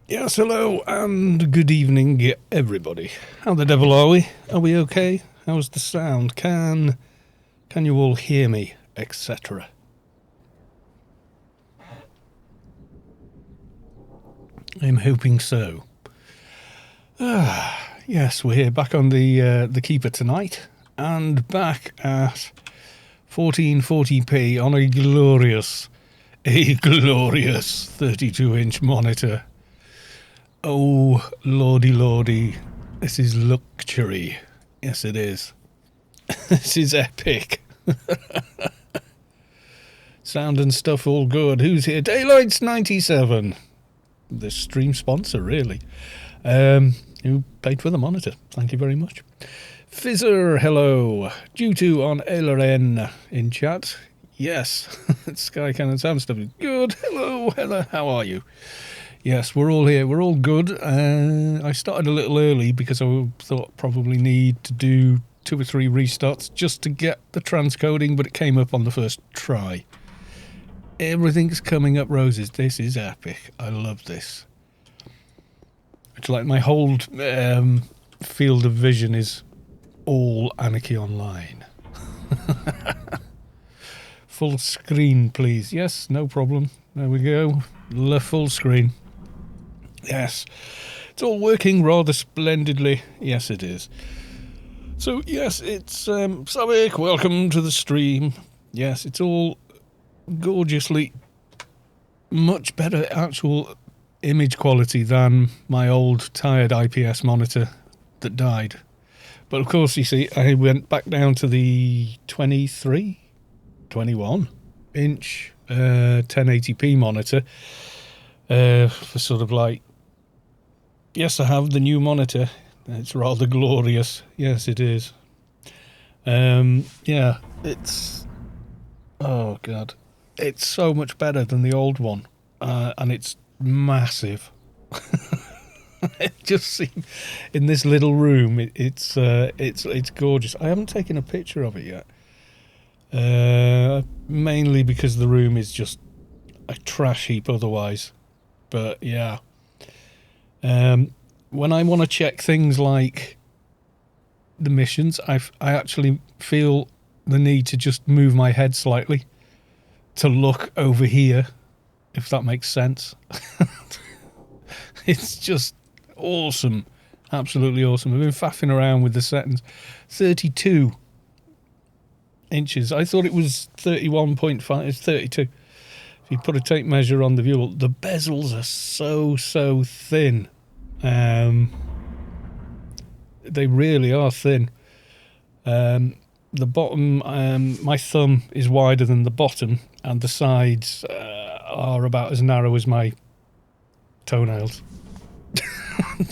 Yes, hello and good evening, everybody. How the devil are we? Are we okay? How's the sound? Can you all hear me, etc.? I'm hoping so. Yes, we're here back on the Keeper tonight, and back at 1440p on a glorious 32-inch monitor. Oh, lordy, this is luxury. Yes, it is. This is epic. Sound and stuff all good. Who's here? Daylight's 97. The stream sponsor, really. Who paid for the monitor. Thank you very much. Fizzer, hello. Due on LRN in chat. Yes. Sky Cannon Sound stuff is good. Hello. How are you? Yes, we're all here. We're all good. I started a little early because I thought probably need to do 2 or 3 restarts just to get the transcoding, but it came up on the first try. Everything's coming up roses. This is epic. I love this. It's like my whole field of vision is all Anarchy Online. Full screen, please. Yes, no problem. There we go. Full screen. Yes. It's all working rather splendidly. Yes, it is. So, yes, it's Savik. Welcome to the stream. Yes, it's all gorgeously much better actual image quality than my old tired IPS monitor that died. But of course, you see, I went back down to the 21 inch 1080p monitor for sort of like, yes, I have the new monitor. It's rather glorious. Yes, it is. Yeah, it's, oh god, it's so much better than the old one, and it's massive. It just seems in this little room. It's gorgeous. I haven't taken a picture of it yet, mainly because the room is just a trash heap otherwise. But yeah, when I want to check things like the missions, I actually feel the need to just move my head slightly to look over here, if that makes sense. It's just awesome. Absolutely awesome. I've been faffing around with the settings. 32 inches. I thought it was 31.5. It's 32. If you put a tape measure on the view, the bezels are so thin. They really are thin. The bottom, my thumb is wider than the bottom, and the sides are about as narrow as my toenails.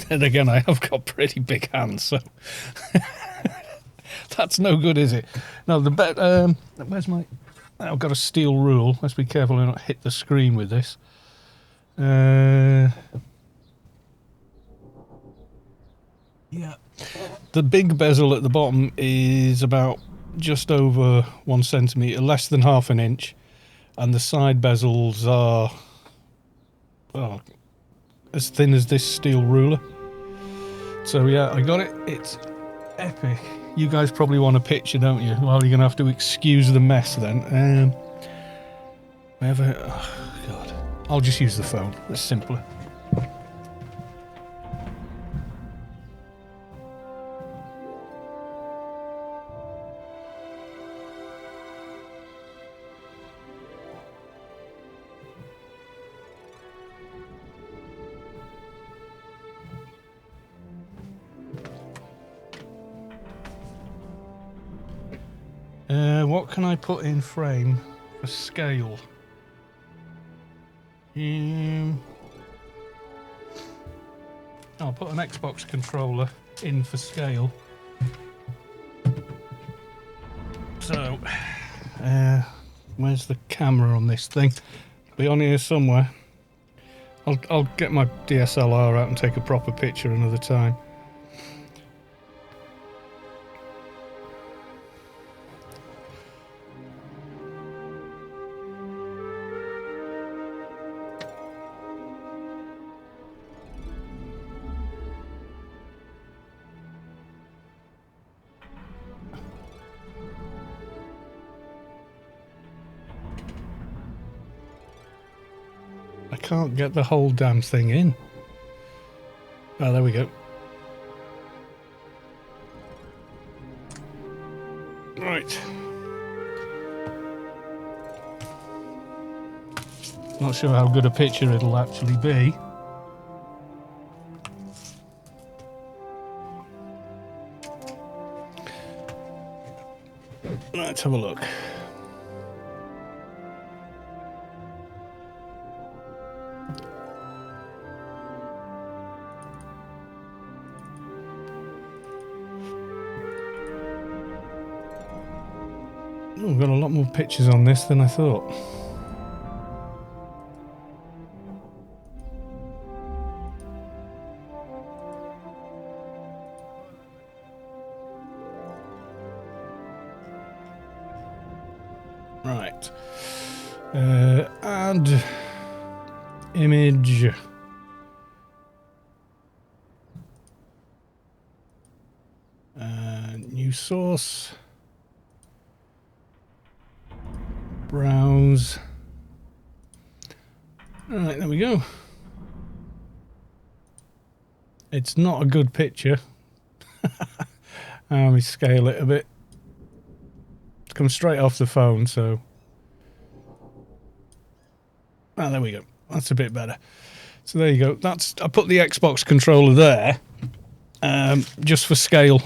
Then again, I have got pretty big hands, so that's no good, is it? No, where's my... I've got a steel rule. Let's be careful and not hit the screen with this. Yeah. The big bezel at the bottom is about just over 1 centimetre, less than half an inch. And the side bezels are as thin as this steel ruler. So yeah, I got it. It's epic. You guys probably want a picture, don't you? Well, you're going to have to excuse the mess then. Oh god. I'll just use the phone. It's simpler. What can I put in frame for scale? I'll put an Xbox controller in for scale. So, where's the camera on this thing? It'll be on here somewhere. I'll get my DSLR out and take a proper picture another time. I can't get the whole damn thing in. Oh, there we go. Right. Not sure how good a picture it'll actually be. Let's have a look. Oh, we've got a lot more pictures on this than I thought. Right. Add image. New source. Browse. Alright, there we go. It's not a good picture. Let me scale it a bit. It's come straight off the phone, so... Ah, there we go. That's a bit better. So there you go. That's, I put the Xbox controller there, just for scale.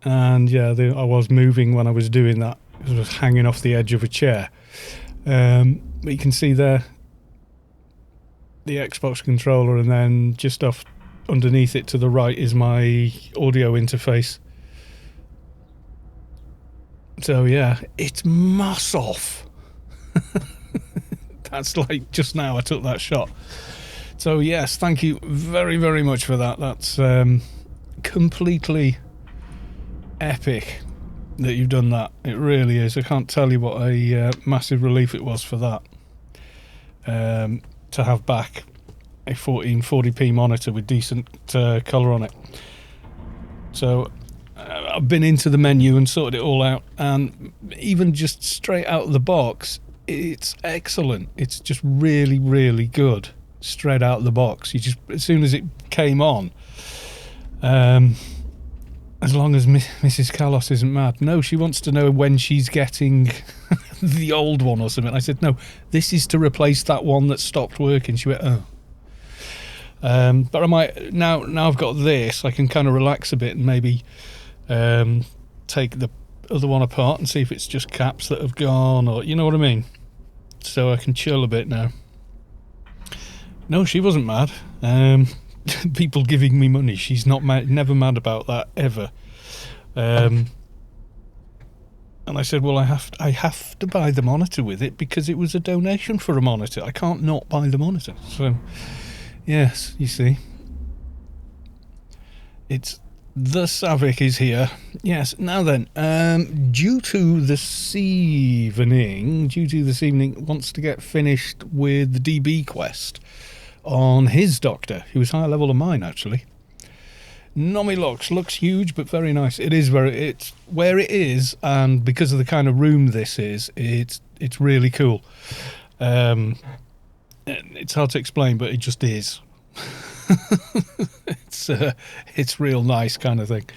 And yeah, I was moving when I was doing that. I was hanging off the edge of a chair. But you can see there the Xbox controller, and then just off underneath it to the right is my audio interface. So yeah, it's mass off. That's like just now I took that shot. So yes, thank you very, very much for that. That's completely epic that you've done that. It really is. I can't tell you what a massive relief it was for that. To have back a 1440p monitor with decent colour on it. So I've been into the menu and sorted it all out, and even just straight out of the box, it's excellent. It's just really, really good straight out of the box. You just, as soon as it came on, as long as Mrs. Kalos isn't mad. No, she wants to know when she's getting the old one or something. I said, no, this is to replace that one that stopped working. She went, oh. But I might, now I've got this, I can kind of relax a bit and maybe take the other one apart and see if it's just caps that have gone, or you know what I mean? So I can chill a bit now. No, she wasn't mad. People giving me money, she's not mad, never mad about that ever. And I said, well, I have to buy the monitor with it because it was a donation for a monitor. I can't not buy the monitor. So yes, you see, it's the Savick is here. Yes. Now then, due to this evening wants to get finished with the DB quest on his doctor, who is higher level than mine actually. Nomilux looks huge, but very nice. It is it's where it is, and because of the kind of room this is, it's really cool. It's hard to explain, but it just is. It's real nice kind of thing.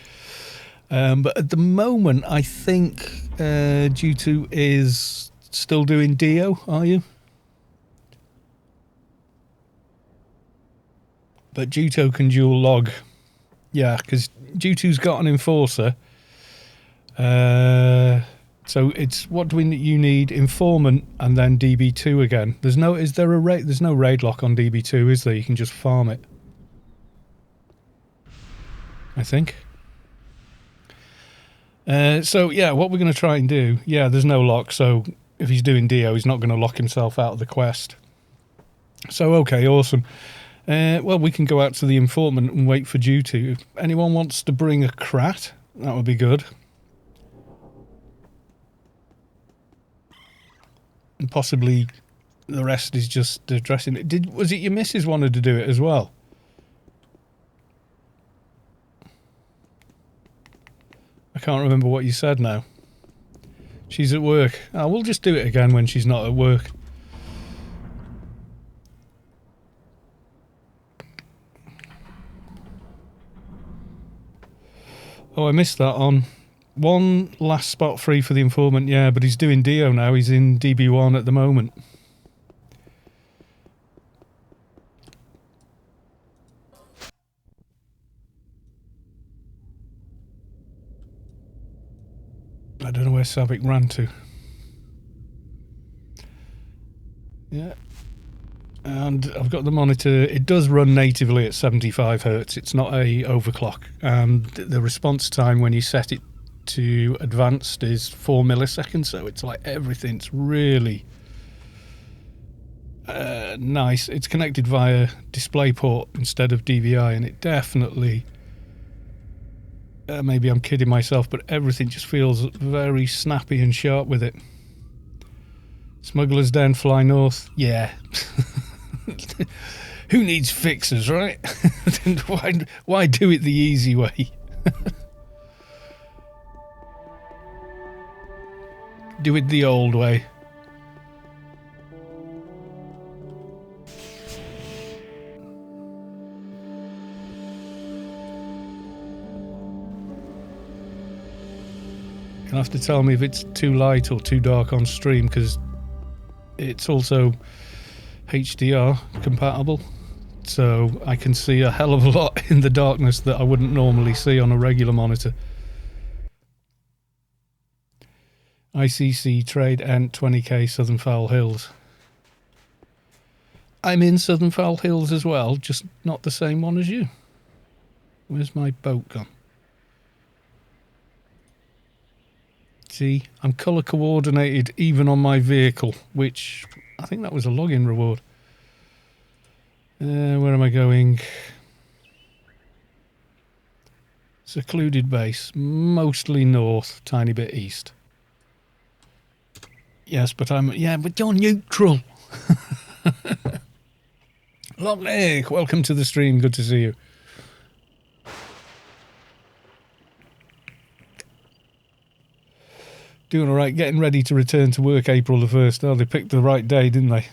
But at the moment, I think G2 is still doing Dio. Are you? But G2 can dual log. Yeah, because G2's got an enforcer. So it's, what do you need? Informant and then DB2 again. There's no raid lock on DB2, is there? You can just farm it, I think. So yeah, what we're going to try and do, yeah, there's no lock, so if he's doing Dio, he's not going to lock himself out of the quest. So okay, awesome. Well, we can go out to the informant and wait for G2. If anyone wants to bring a Krat, that would be good. And possibly the rest is just addressing it. Was it your missus wanted to do it as well? I can't remember what you said now. She's at work. Oh, we'll just do it again when she's not at work. Oh, I missed that on. One last spot free for the Informant, yeah, but he's doing Dio now. He's in DB1 at the moment. I don't know where Savick ran to. Yeah. And I've got the monitor. It does run natively at 75 Hz. It's not a overclock. And the response time when you set it to advanced is 4 milliseconds. So it's like everything's really nice. It's connected via DisplayPort instead of DVI, and it definitely... maybe I'm kidding myself, but everything just feels very snappy and sharp with it. Smuggler's Den, fly north. Yeah. Who needs fixers, right? why do it the easy way? Do it the old way. You'll have to tell me if it's too light or too dark on stream, because it's also HDR compatible, so I can see a hell of a lot in the darkness that I wouldn't normally see on a regular monitor. ICC Trade Ent 20k Southern Fowl Hills. I'm in Southern Fowl Hills as well, just not the same one as you. Where's my boat gone? See, I'm colour coordinated even on my vehicle, which I think that was a login reward. Where am I going? Secluded base, mostly north, tiny bit east. Yes, but but you're neutral. Lovely, welcome to the stream, good to see you. Doing all right, getting ready to return to work April the 1st. Oh, they picked the right day, didn't they?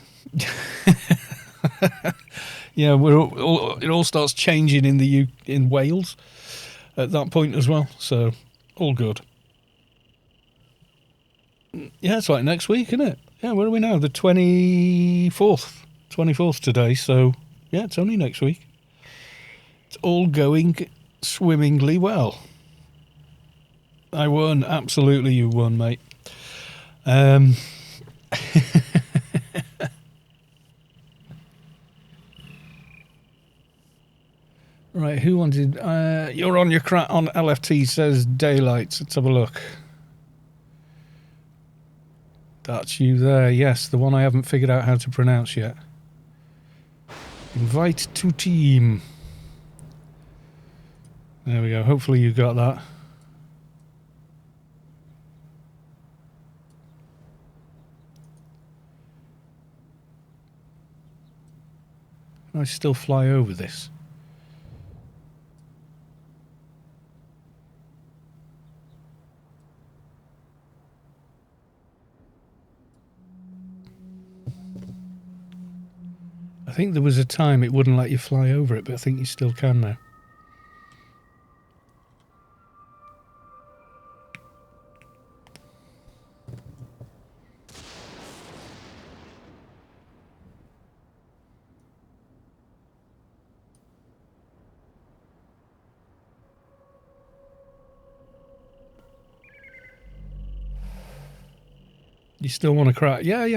Yeah, it all starts changing in Wales at that point as well, so all good. Yeah, it's like next week, isn't it? Yeah, where are we now? The 24th. 24th today, so yeah, it's only next week. It's all going swimmingly well. I won. Absolutely, you won, mate. Right, who wanted... you're on your on LFT, says Daylights. Let's have a look. That's you there. Yes, the one I haven't figured out how to pronounce yet. Invite to team. There we go. Hopefully you got that. Can I still fly over this? I think there was a time it wouldn't let you fly over it, but I think you still can now. You still want to crack? Yeah.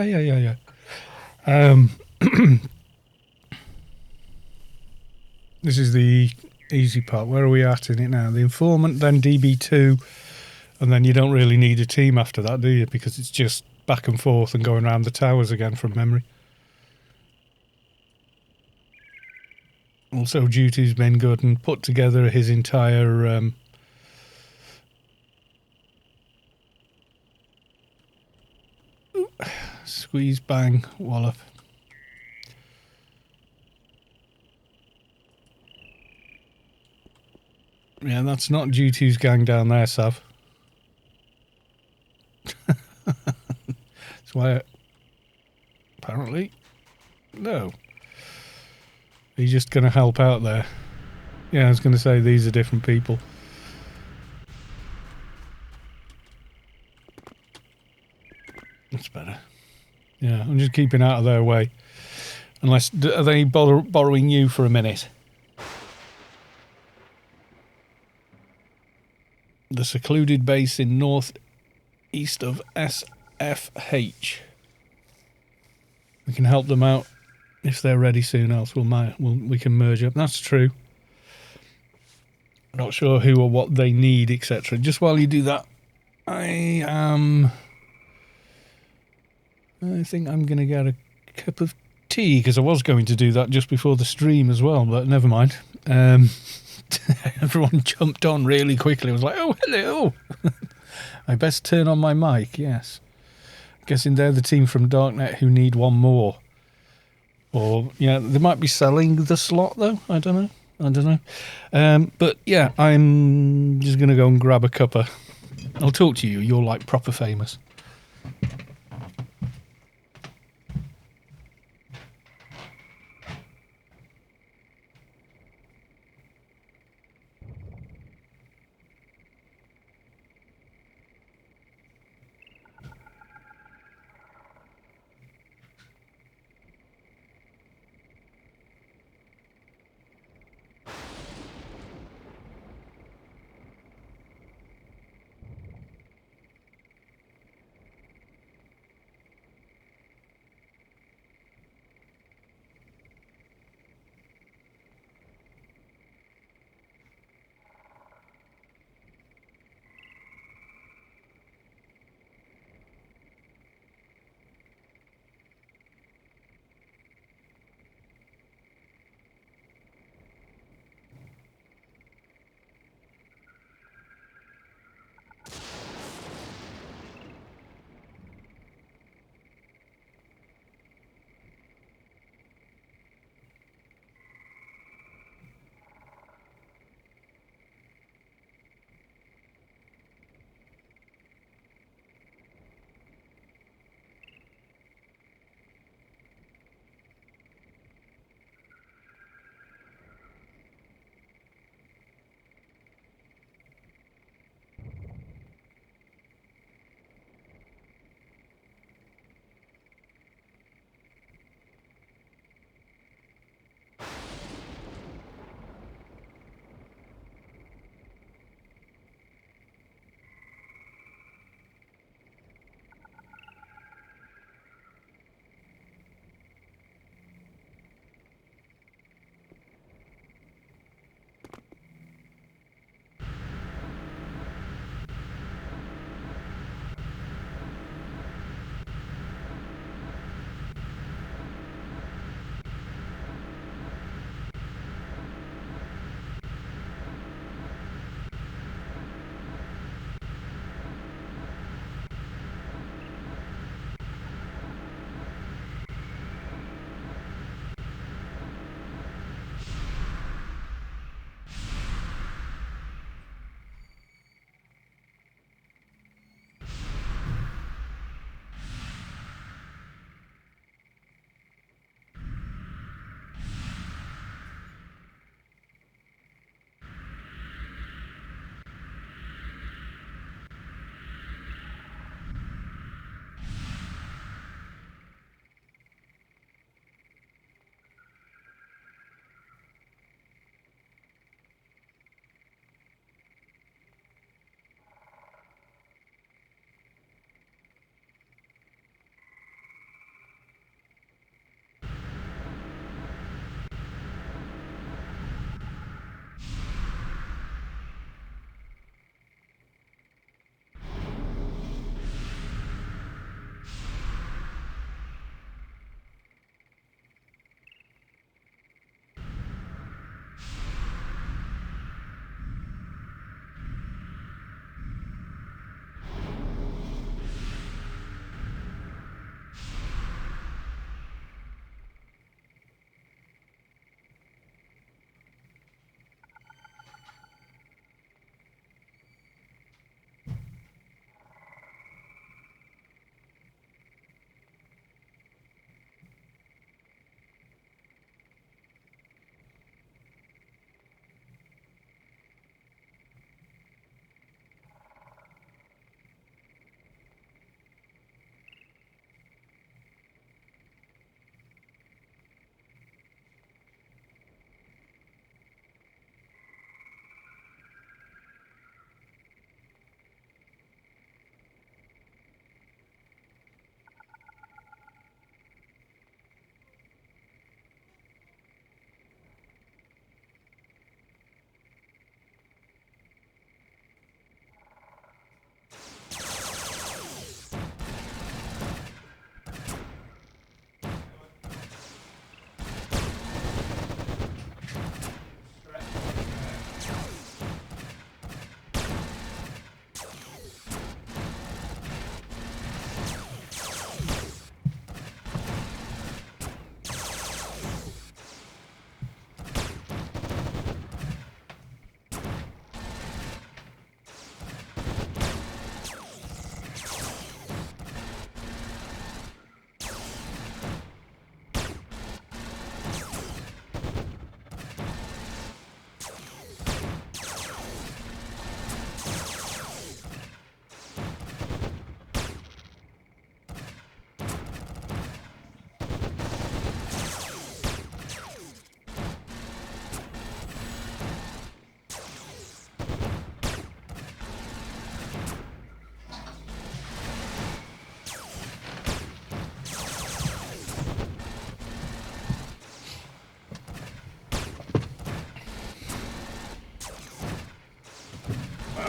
This is the easy part. Where are we at in it now? The Informant, then DB2, and then you don't really need a team after that, do you? Because it's just back and forth and going around the towers again from memory. Also, Duty's been good and put together his entire... squeeze, bang, wallop. Yeah, that's not Duty's gang down there, Sav. That's why... apparently... no. He's just going to help out there. Yeah, I was going to say these are different people. Yeah, I'm just keeping out of their way. Unless, are they borrowing you for a minute? The secluded base in northeast of SFH. We can help them out if they're ready soon, else we can merge up. That's true. Not sure who or what they need, etc. Just while you do that, I think I'm going to get a cup of tea, because I was going to do that just before the stream as well, but never mind. Everyone jumped on really quickly. I was like, oh, hello. I best turn on my mic, yes. Guessing they're the team from Darknet who need one more. Or, yeah, they might be selling the slot, though. I don't know. But, yeah, I'm just going to go and grab a cuppa. I'll talk to you. You're, like, proper famous.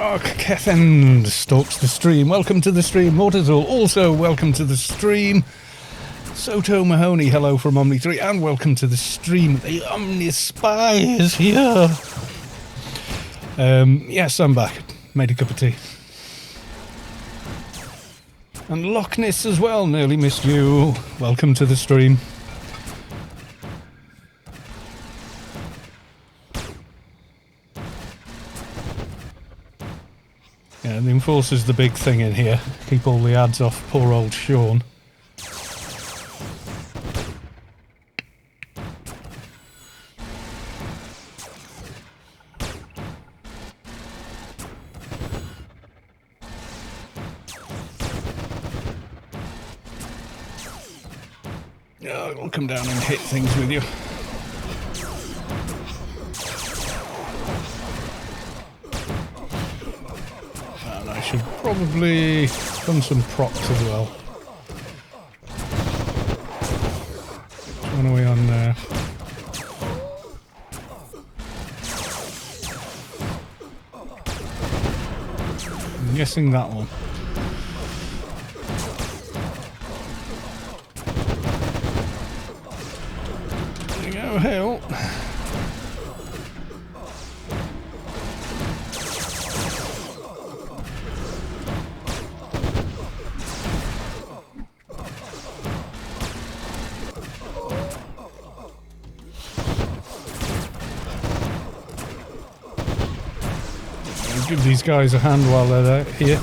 Dark Kethen stalks the stream. Welcome to the stream. Mortazul, also welcome to the stream. Soto Mahoney, hello from Omni3, and welcome to the stream. The Omni Spy is here. Yes, I'm back. Made a cup of tea. And Loch Ness as well, nearly missed you. Welcome to the stream. Yeah, the Enforcer's the big thing in here. Keep all the ads off poor old Sean. Yeah, I'll come down and hit things with you. And I should probably done some procs as well. One away on there. I'm guessing that one. There you go, hell. Give these guys a hand while they're here.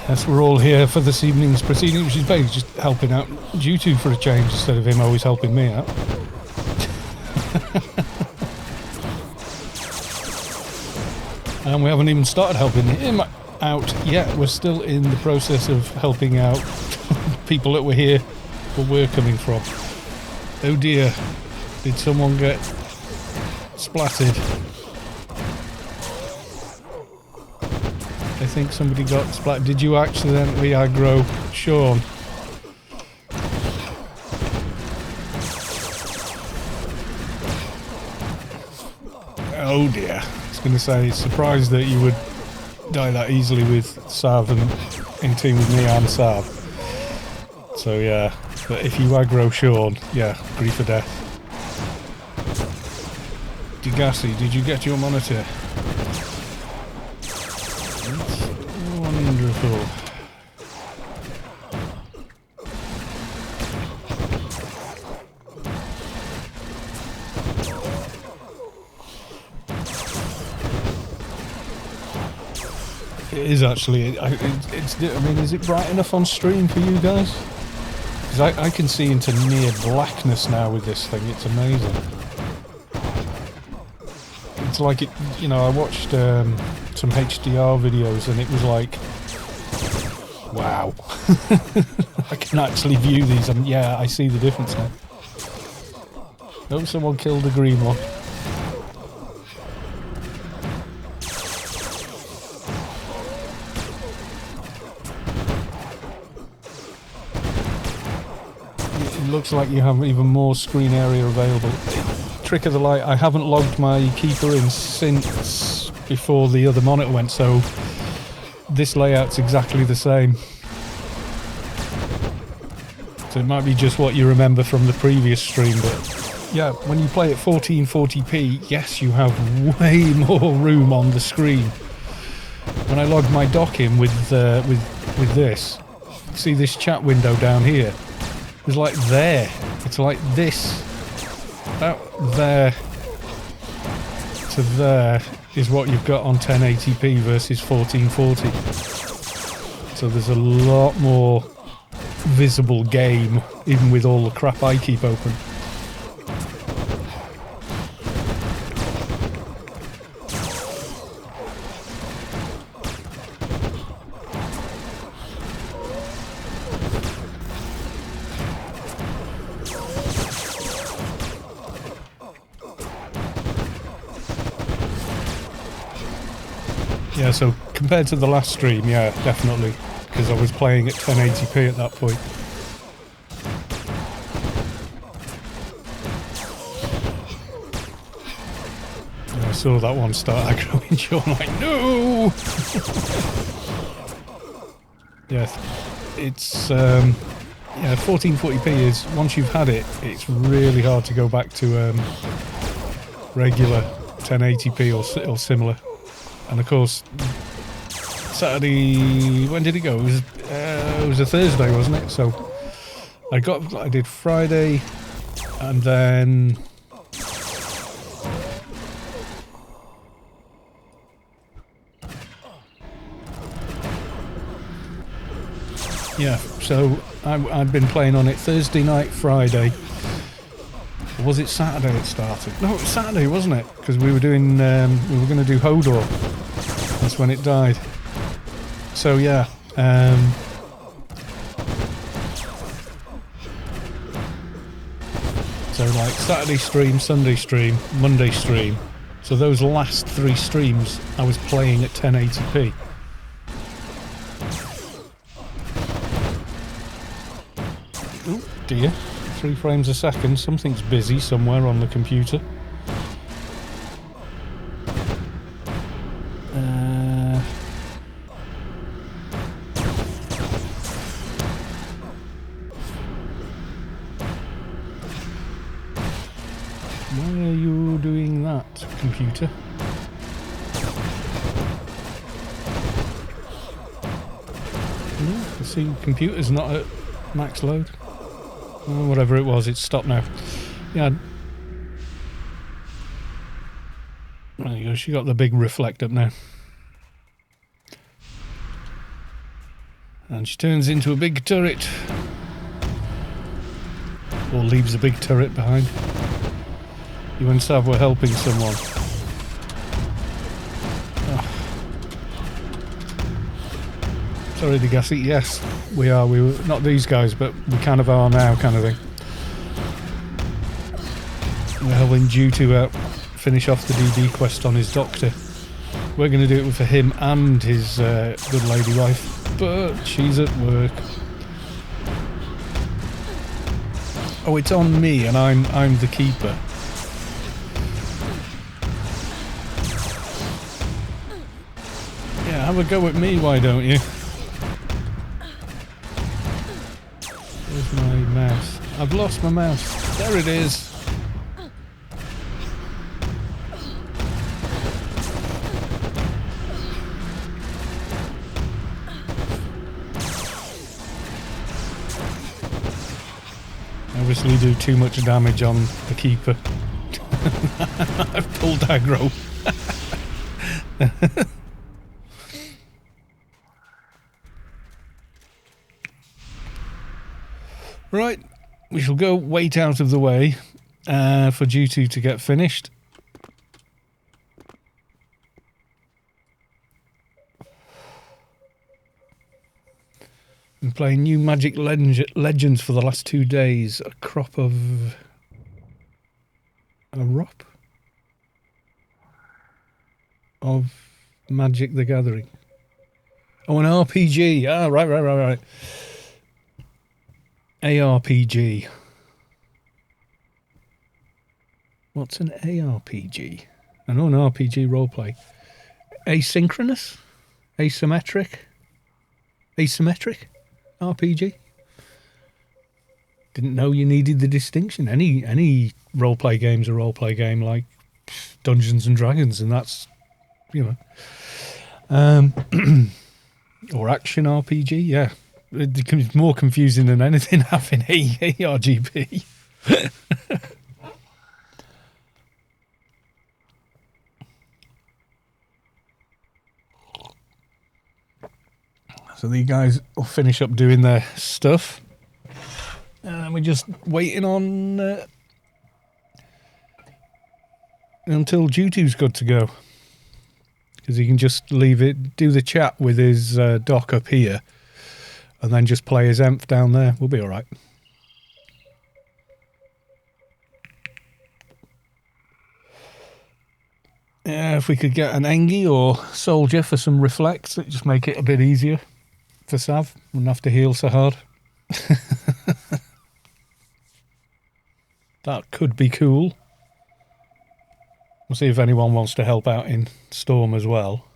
Yes, we're all here for this evening's proceedings, which is basically just helping out Jutu for a change instead of him always helping me out. And we haven't even started helping him out yet. We're still in the process of helping out people that were here where we're coming from. Oh dear, did someone get splattered? I think somebody got splattered. Did you accidentally aggro Sean? Oh dear. I was going to say, surprised that you would die that easily with Sav and in team with me and Sav. So yeah, but if you aggro Sean, yeah, grief or death. Degassi, did you get your monitor? That's wonderful. It is actually. I mean, is it bright enough on stream for you guys? Because I can see into near blackness now with this thing. It's amazing. It's like it. You know, I watched some HDR videos and it was like, wow. I can actually view these and yeah, I see the difference now. Oh, someone killed a green one. Looks like you have even more screen area available. Trick of the light, I haven't logged my keeper in since before the other monitor went, so this layout's exactly the same. So it might be just what you remember from the previous stream, but yeah, when you play at 1440p, yes, you have way more room on the screen. When I logged my dock in with this, see this chat window down here? It's like there. It's like this. About there to there is what you've got on 1080p versus 1440. So there's a lot more visible game, even with all the crap I keep open. Yeah, so compared to the last stream, yeah, definitely, because I was playing at 1080p at that point. And I saw that one start aggroing you. I'm like, no! Yeah, it's, yeah, 1440p is, once you've had it, it's really hard to go back to regular 1080p or similar. And of course, Saturday, when did it go? It was a Thursday, wasn't it? So I did Friday, and then yeah. So I'd been playing on it Thursday night, Friday. Or was it Saturday it started? No, it was Saturday, wasn't it? Because we were doing, we were going to do Hodor. That's when it died. So yeah. So like Saturday stream, Sunday stream, Monday stream. So those last 3 streams I was playing at 1080p. Oh dear, 3 frames a second. Something's busy somewhere on the computer. Why are you doing that, computer? I see computer's not at max load. Oh, whatever it was, it's stopped now. Yeah. There you go, she got the big reflect up now. And she turns into a big turret. Or leaves a big turret behind. You and Sav were helping someone. Oh. Sorry, Degassi. Yes, we are. We were not these guys, but we kind of are now, kind of thing. We're helping Due to finish off the DD quest on his doctor. We're going to do it for him and his good lady wife, but she's at work. Oh, it's on me, and I'm the keeper. Yeah, have a go at me, why don't you? Where's my mouse? I've lost my mouse. There it is. I obviously do too much damage on the keeper. I've pulled aggro. Right, we shall go wait out of the way for Due to get finished. Been playing new Magic Legends for the last 2 days. A crop of... a ROP? Of Magic the Gathering. Oh, an RPG. Ah, right. ARPG. What's an ARPG? I know an RPG roleplay. Asynchronous? Asymmetric? Asymmetric? RPG? Didn't know you needed the distinction. Any roleplay game's a roleplay game, like Dungeons and Dragons, and that's, you know. Or action RPG, yeah. It's more confusing than anything having ARGP. So the guys will finish up doing their stuff. And we're just waiting on until Dutu's good to go. Because he can just leave it, do the chat with his dock up here, and then just play his EMF down there. We'll be alright. Yeah, if we could get an Engie or Soldier for some reflects, it'd just make it a bit easier for Sav. Wouldn't have to heal so hard. That could be cool. We'll see if anyone wants to help out in Storm as well.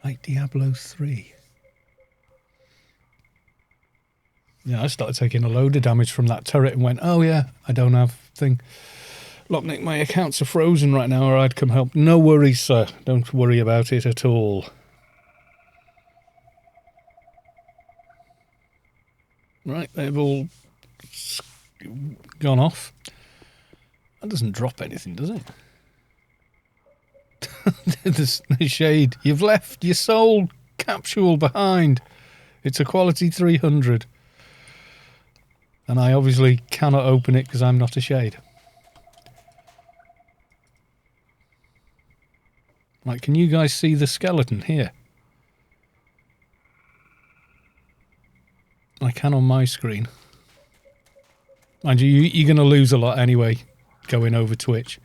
Like Diablo 3. Yeah, I started taking a load of damage from that turret and went, oh yeah, I don't have thing. Locknick, my accounts are frozen right now or I'd come help. No worries, sir. Don't worry about it at all. Right, they've all gone off. That doesn't drop anything, does it? The shade. You've left your soul capsule behind. It's a quality 300. And I obviously cannot open it because I'm not a shade. Right, can you guys see the skeleton here? I can on my screen. Mind you, you're going to lose a lot anyway going over Twitch.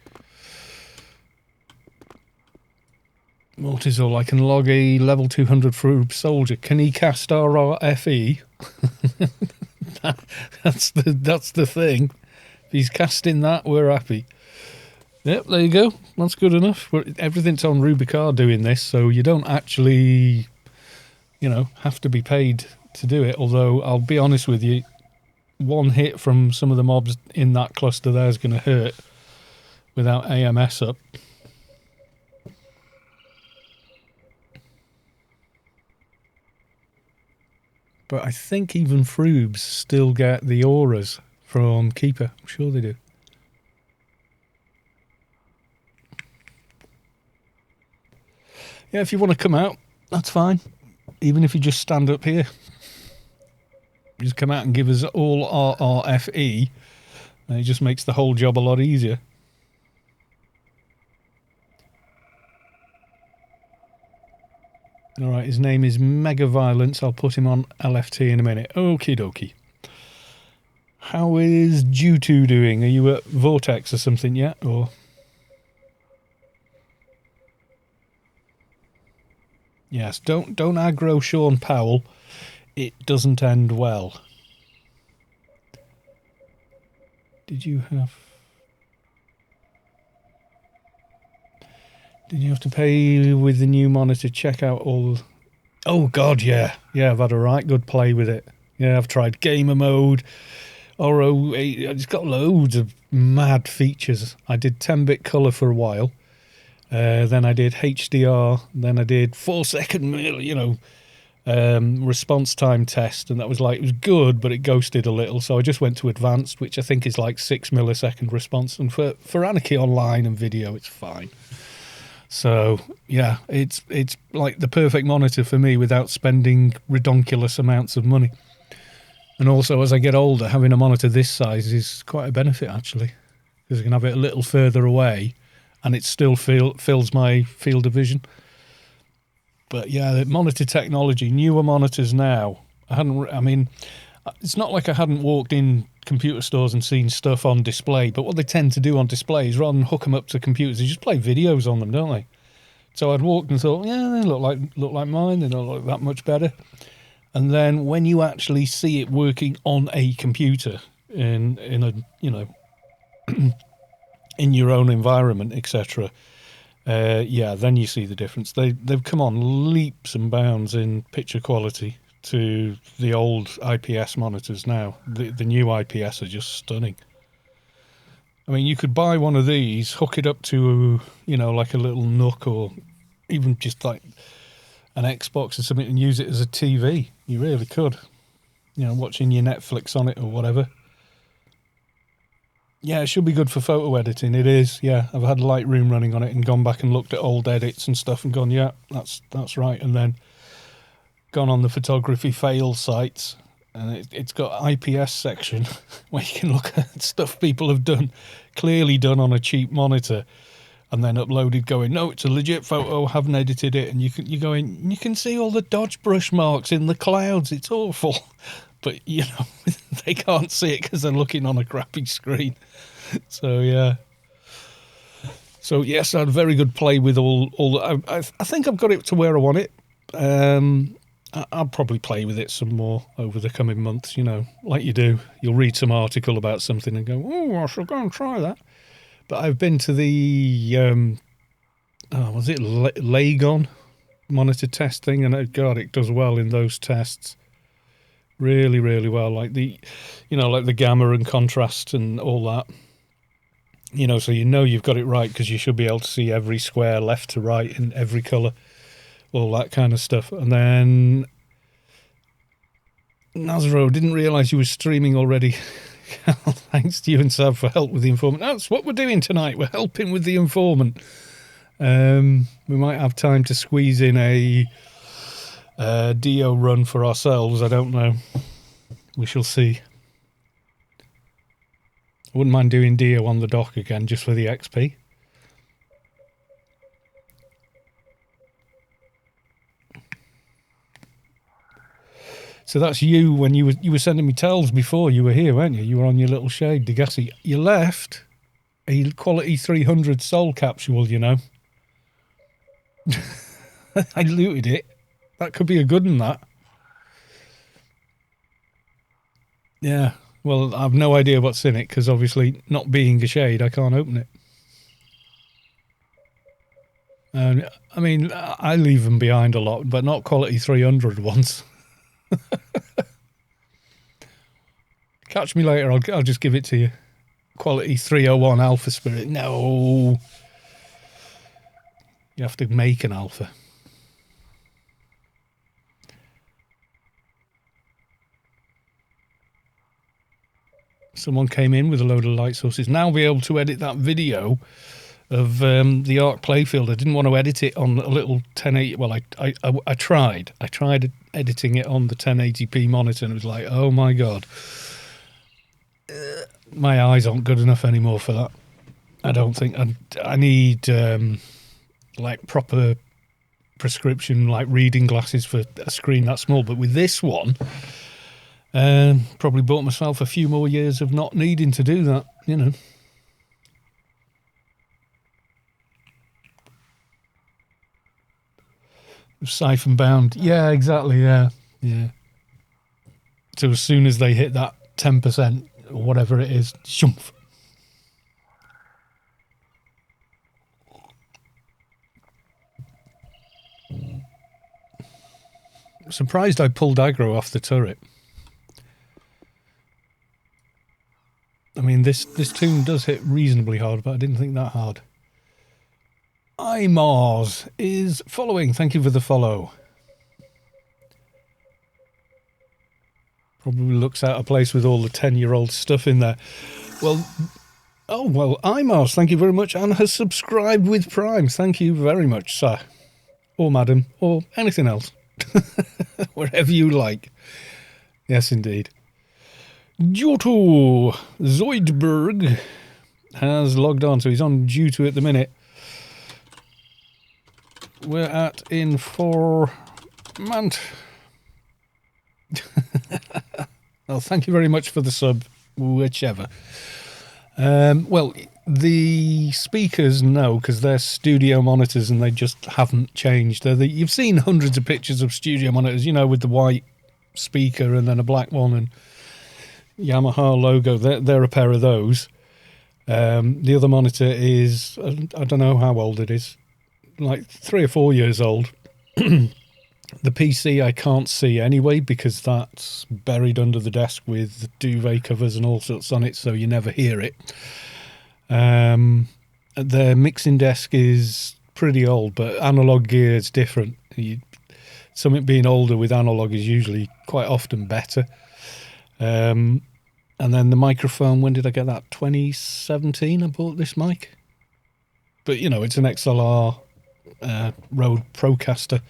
Mortisol, I can log a level 200 Froob soldier. Can he cast RRFE? That's the thing. If he's casting that, we're happy. Yep, there you go. That's good enough. Everything's on Rubicard doing this, so you don't actually, have to be paid to do it. Although, I'll be honest with you, one hit from some of the mobs in that cluster there is going to hurt without AMS up. But I think even Froobs still get the auras from Keeper. I'm sure they do. Yeah, if you want to come out, that's fine. Even if you just stand up here. Just come out and give us all RRFE. And it just makes the whole job a lot easier. Alright, his name is Mega Violence. I'll put him on LFT in a minute. Okie dokie. How is Jutu doing? Are you at Vortex or something yet? Or... Yes, don't aggro Sean Powell. It doesn't end well. Did you have to pay with the new monitor? Check out all... Oh god, yeah. Yeah, I've had a right good play with it. Yeah, I've tried gamer mode. RO8, it's got loads of mad features. I did 10-bit colour for a while. Then I did HDR. Then I did 4-second, response time test. And that was it was good, but it ghosted a little. So I just went to advanced, which I think is like 6 millisecond response. And for Anarchy Online and video, it's fine. So, yeah, it's like the perfect monitor for me without spending redonkulous amounts of money. And also, as I get older, having a monitor this size is quite a benefit, actually. Because I can have it a little further away and it still fills my field of vision. But, yeah, the monitor technology, newer monitors now. It's not like I hadn't walked in computer stores and seen stuff on display, but what they tend to do on display is rather than hook them up to computers, they just play videos on them, don't they? So I'd walked and thought, yeah, they look like mine, they don't look that much better. And then when you actually see it working on a computer in your own environment, etc., then you see the difference. They've come on leaps and bounds in picture quality to the old IPS monitors now. The new IPS are just stunning. I mean, you could buy one of these, hook it up to, like a little Nook or even just like an Xbox or something and use it as a TV. You really could. Watching your Netflix on it or whatever. Yeah, it should be good for photo editing. It is, yeah. I've had Lightroom running on it and gone back and looked at old edits and stuff and gone, yeah, that's right. And then gone on the photography fail sites and it's got IPS section where you can look at stuff people have clearly done on a cheap monitor and then uploaded going, no, it's a legit photo, haven't edited it. And you can see all the dodge brush marks in the clouds. It's awful. but, you know, they can't see it because they're looking on a crappy screen. So, yeah. So, yes, I had a very good play with all I think I've got it to where I want it. I'll probably play with it some more over the coming months, you know, like you do. You'll read some article about something and go, oh, I shall go and try that. But I've been to the, was it Lagon monitor test thing? And God, it does well in those tests. Really, really well. Like the gamma and contrast and all that. You know, so you know you've got it right because you should be able to see every square left to right in every colour. All that kind of stuff. And then Nazro, didn't realise you were streaming already. Thanks to you and Sav for help with the Informant. That's what we're doing tonight. We're helping with the Informant. We might have time to squeeze in a Dio run for ourselves. I don't know. We shall see. I wouldn't mind doing Dio on the dock again just for the XP. So that's you when you were sending me tells before you were here, weren't you? You were on your little shade, Degassi. You left a quality 300 soul capsule, you know. I looted it. That could be a good one, that. Yeah. Well, I've no idea what's in it because obviously, not being a shade, I can't open it. I mean, I leave them behind a lot, but not quality 300 ones. Catch me later, I'll just give it to you. Quality 301 Alpha Spirit. No. You have to make an Alpha. Someone came in with a load of light sources. Now I'll be able to edit that video of the Arc playfield. I didn't want to edit it on a little 1080. Well, I tried. I tried editing it on the 1080p monitor and it was like, oh my God. My eyes aren't good enough anymore for that. I don't think. I need like proper prescription, like reading glasses for a screen that small. But with this one, probably bought myself a few more years of not needing to do that, you know. Siphon bound. Yeah, exactly. Yeah. So as soon as they hit that 10% or whatever it is, shump. Surprised I pulled aggro off the turret. I mean, this tune does hit reasonably hard, but I didn't think that hard. iMars is following. Thank you for the follow. Probably looks out of place with all the 10-year-old stuff in there. Well, iMars, thank you very much, and has subscribed with Prime. Thank you very much, sir. Or madam, or anything else. Whatever you like. Yes, indeed. Giotto Zoidberg has logged on, so he's on duty at the minute. We're at Informant. Well, thank you very much for the sub, whichever. Well, the speakers, no, because they're studio monitors and they just haven't changed. You've seen hundreds of pictures of studio monitors, you know, with the white speaker and then a black one and Yamaha logo. They're a pair of those. The other monitor is, I don't know how old it is, like 3 or 4 years old. The PC I can't see anyway because that's buried under the desk with duvet covers and all sorts on it, so you never hear it. Their mixing desk is pretty old, but analog gear is different. Something being older with analog is usually quite often better. And then the microphone, when did I get that? 2017 I bought this mic. But, you know, it's an XLR Rode Procaster.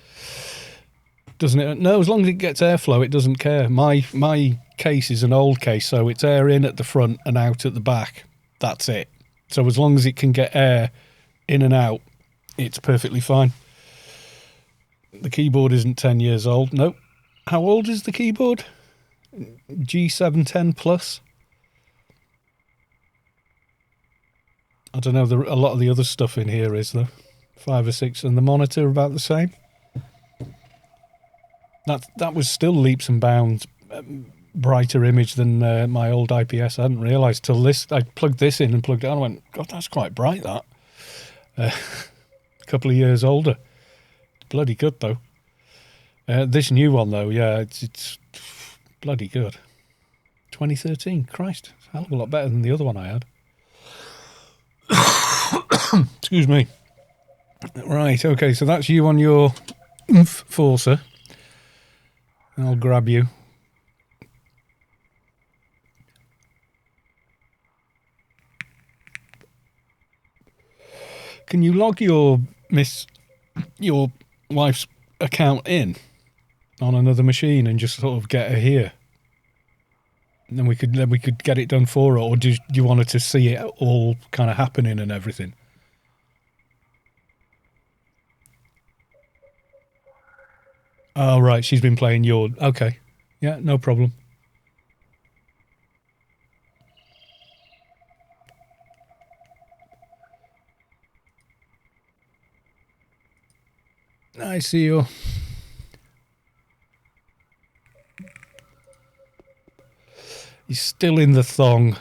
Doesn't it? No, as long as it gets airflow, it doesn't care. My case is an old case, so it's air in at the front and out at the back. That's it. So as long as it can get air in and out, it's perfectly fine. The keyboard isn't 10 years old. Nope. How old is the keyboard? G710 Plus. I don't know, a lot of the other stuff in here is though. 5 or 6, and the monitor about the same. That was still leaps and bounds brighter image than my old IPS. I hadn't realised till this. I plugged this in and plugged it on. I went, God, that's quite bright. That a couple of years older. Bloody good though. This new one though, yeah, it's bloody good. 2013, Christ, it's a hell of a lot better than the other one I had. Excuse me. Right, okay, so that's you on your Forcer. I'll grab you. Can you log your wife's account in on another machine and just sort of get her here? And then we could get it done for her, or do you want her to see it all kind of happening and everything? Oh, right, she's been playing your... Okay. Yeah, no problem. I see you. He's still in the thong.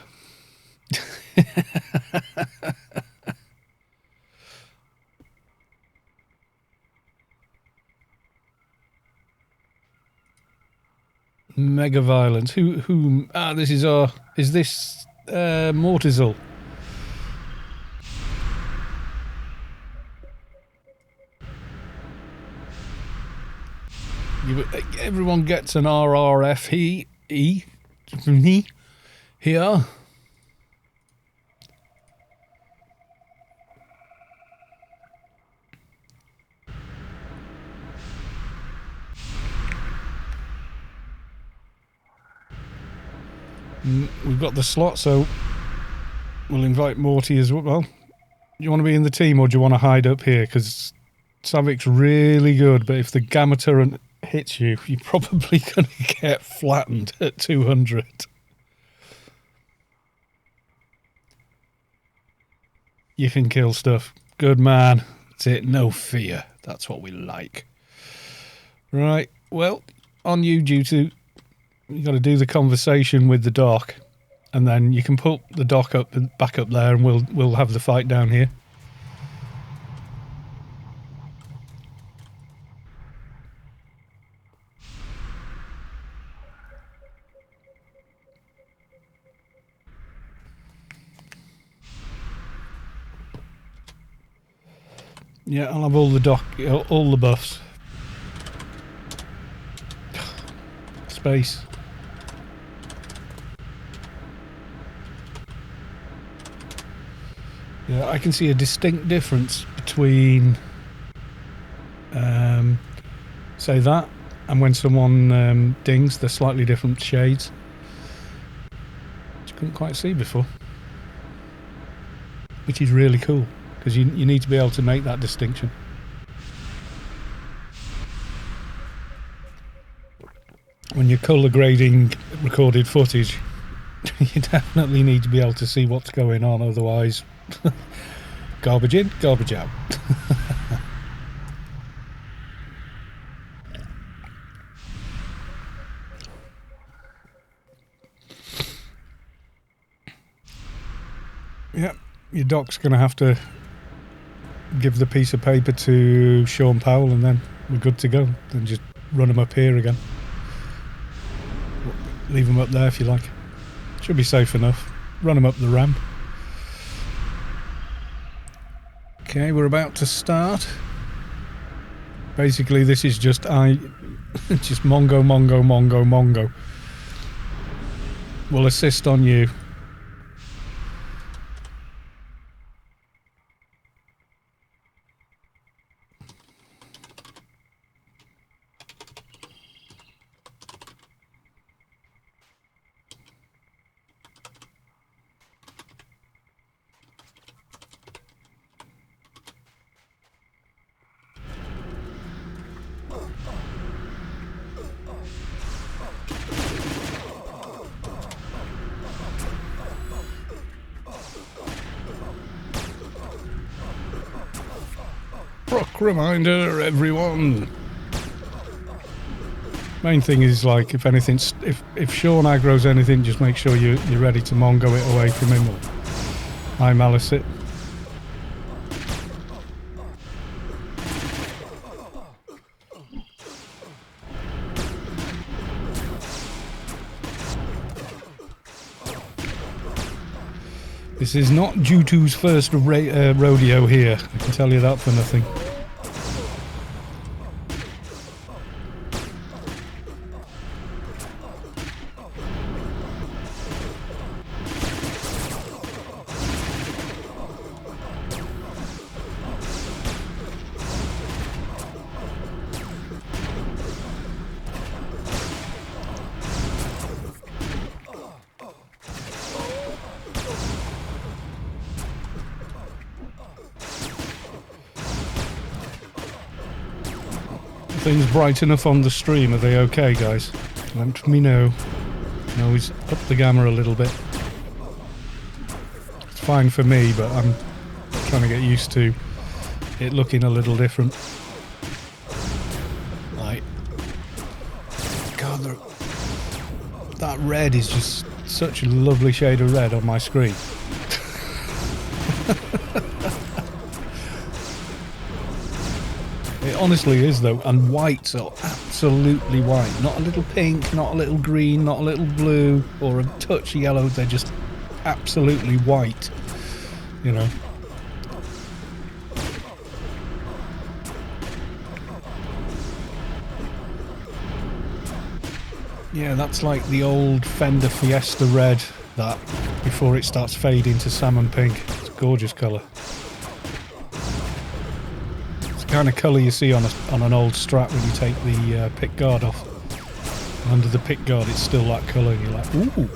Mega violence. Who? Ah, this is our... Is this Mortizal? Everyone gets an RRF here. We've got the slot, so we'll invite Morty as well. Do you want to be in the team, or do you want to hide up here? Because Savic's really good, but if the Gamma Turret hits you, you're probably going to get flattened at 200. You can kill stuff. Good man. That's it. No fear. That's what we like. Right. Well, on you, due to... You've got to do the conversation with the dock, and then you can put the dock up and back up there, and we'll have the fight down here. Yeah, I'll have all the buffs. Space. Yeah, I can see a distinct difference between, say that, and when someone dings, they're slightly different shades, which I couldn't quite see before, which is really cool, because you need to be able to make that distinction. When you're colour grading recorded footage, you definitely need to be able to see what's going on, otherwise garbage in, garbage out. Yeah, your doc's going to have to give the piece of paper to Sean Powell, and then we're good to go. Then just run them up here again. Leave them up there if you like. Should be safe enough. Run them up the ramp. Okay, we're about to start. Basically, this is just just Mongo. We'll assist on you. Proc reminder, everyone. Main thing is, like, if anything's, if Sean aggro's anything, just make sure you're ready to Mongo it away from him, or I malice it. This is not Jutu's first rodeo here, I can tell you that for nothing. Things bright enough on the stream, are they okay, guys? Let me know. I can always up the gamma a little bit. It's fine for me, but I'm trying to get used to it looking a little different. Like, God, that red is just such a lovely shade of red on my screen. It honestly is, though, and whites are absolutely white. Not a little pink, not a little green, not a little blue, or a touch yellow. They're just absolutely white, you know. Yeah, that's like the old Fender Fiesta red, that, before it starts fading to salmon pink. It's a gorgeous colour. Kind of colour you see on an old Strat when you take the pick guard off. Under the pick guard it's still that colour and you're like, ooh.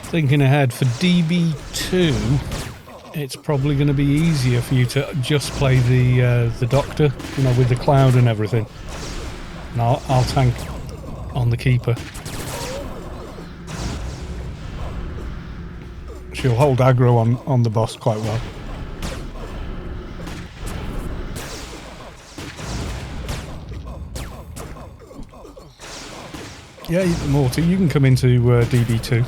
Thinking ahead for DB2, it's probably going to be easier for you to just play the Doctor, you know, with the cloud and everything. And I'll tank on the Keeper. She'll hold aggro on the boss quite well. Yeah, Morty, you can come into DB2.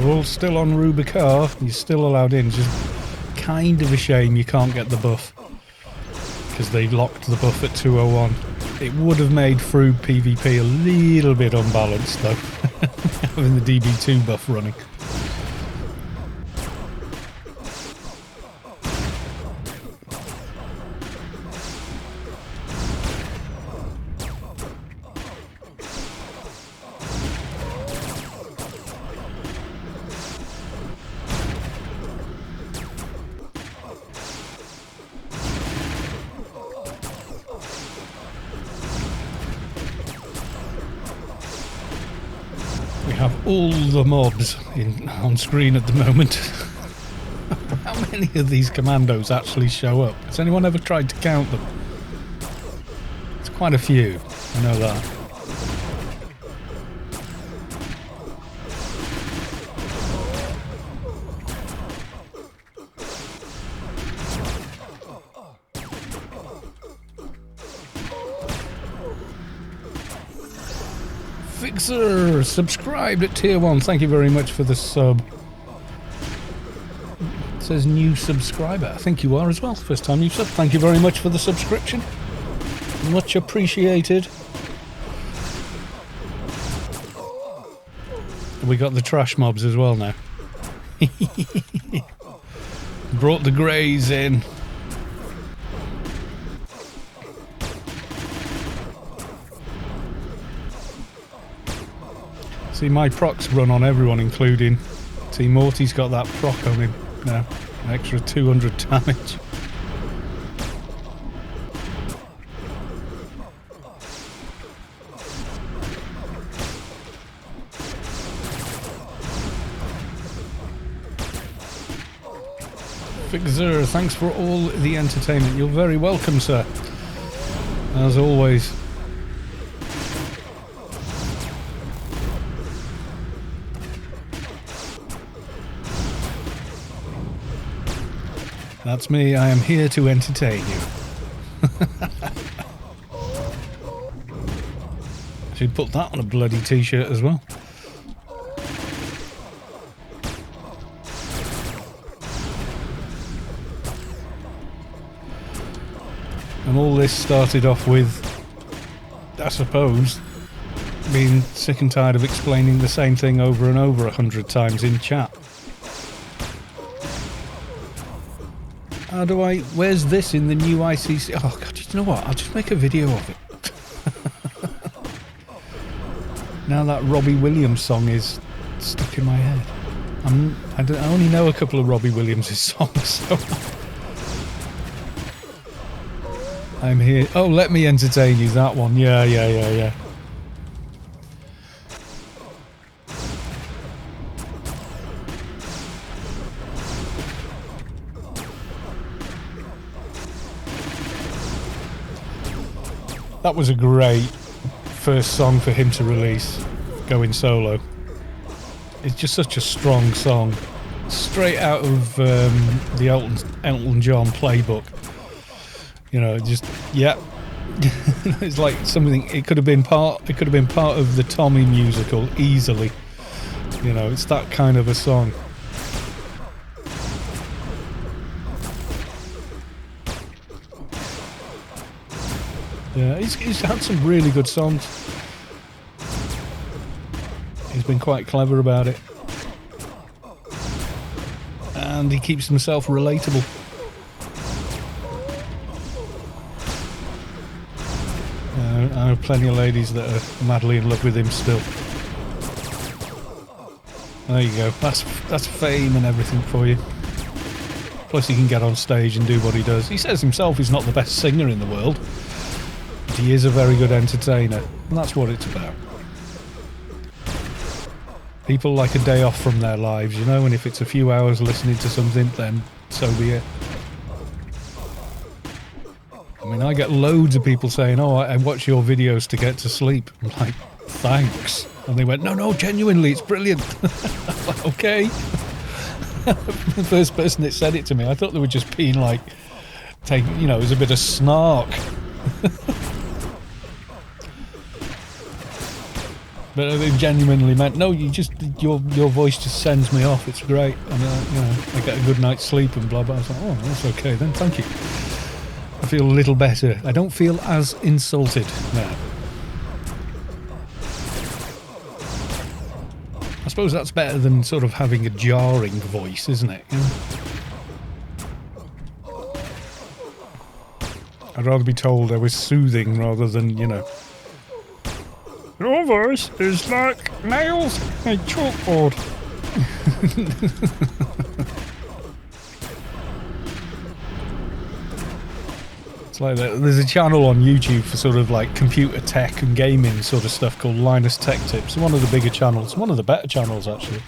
All still on Rubicar, you're still allowed in. Just kind of a shame you can't get the buff because they locked the buff at 201. It would have made Froob PvP a little bit unbalanced though, having the DB2 buff running. All the mobs on screen at the moment. How many of these commandos actually show up? Has anyone ever tried to count them? It's quite a few, I know that. Fixer subscribed at tier 1. Thank you very much for the sub. It says new subscriber. I think you are as well. First time you've subbed. Thank you very much for the subscription. Much appreciated. We got the trash mobs as well now. Brought the greys in. See, my procs run on everyone, including... See, Morty's got that proc on him now. An extra 200 damage. Fixer, thanks for all the entertainment. You're very welcome, sir. As always. That's me. I am here to entertain you. I should put that on a bloody t-shirt as well. And all this started off with, I suppose, being sick and tired of explaining the same thing over and over 100 times in chat. How do I... Where's this in the new ICC? Oh, God, you know what? I'll just make a video of it. Now that Robbie Williams song is stuck in my head. I only know a couple of Robbie Williams' songs, so... I'm here. Oh, let me entertain you. That one. Yeah. That was a great first song for him to release, going solo. It's just such a strong song. Straight out of the Elton John playbook. You know, just yeah. It's like something. It could have been part of the Tommy musical easily. You know, it's that kind of a song. Yeah, he's had some really good songs. He's been quite clever about it, and he keeps himself relatable. I know plenty of ladies that are madly in love with him still. There you go. That's fame and everything for you. Plus he can get on stage and do what he does. He says himself he's not the best singer in the world, but he is a very good entertainer, and that's what it's about. People like a day off from their lives, you know, and if it's a few hours listening to something, then so be it. I mean, I get loads of people saying, oh, I watch your videos to get to sleep. I'm like, thanks. And they went, no, genuinely, it's brilliant. I'm like, okay. The first person that said it to me, I thought they were just being like, taking, you know, it was a bit of snark. But they genuinely meant, no, your voice just sends me off. It's great. And, you know, I get a good night's sleep and blah, blah. I was like, oh, that's okay then, thank you. I feel a little better. I don't feel as insulted now. I suppose that's better than sort of having a jarring voice, isn't it? Yeah. I'd rather be told I was soothing rather than, you know. Your voice is like nails on a chalkboard. Like that. There's a channel on YouTube for sort of like computer tech and gaming sort of stuff called Linus Tech Tips. One of the bigger channels, one of the better channels actually.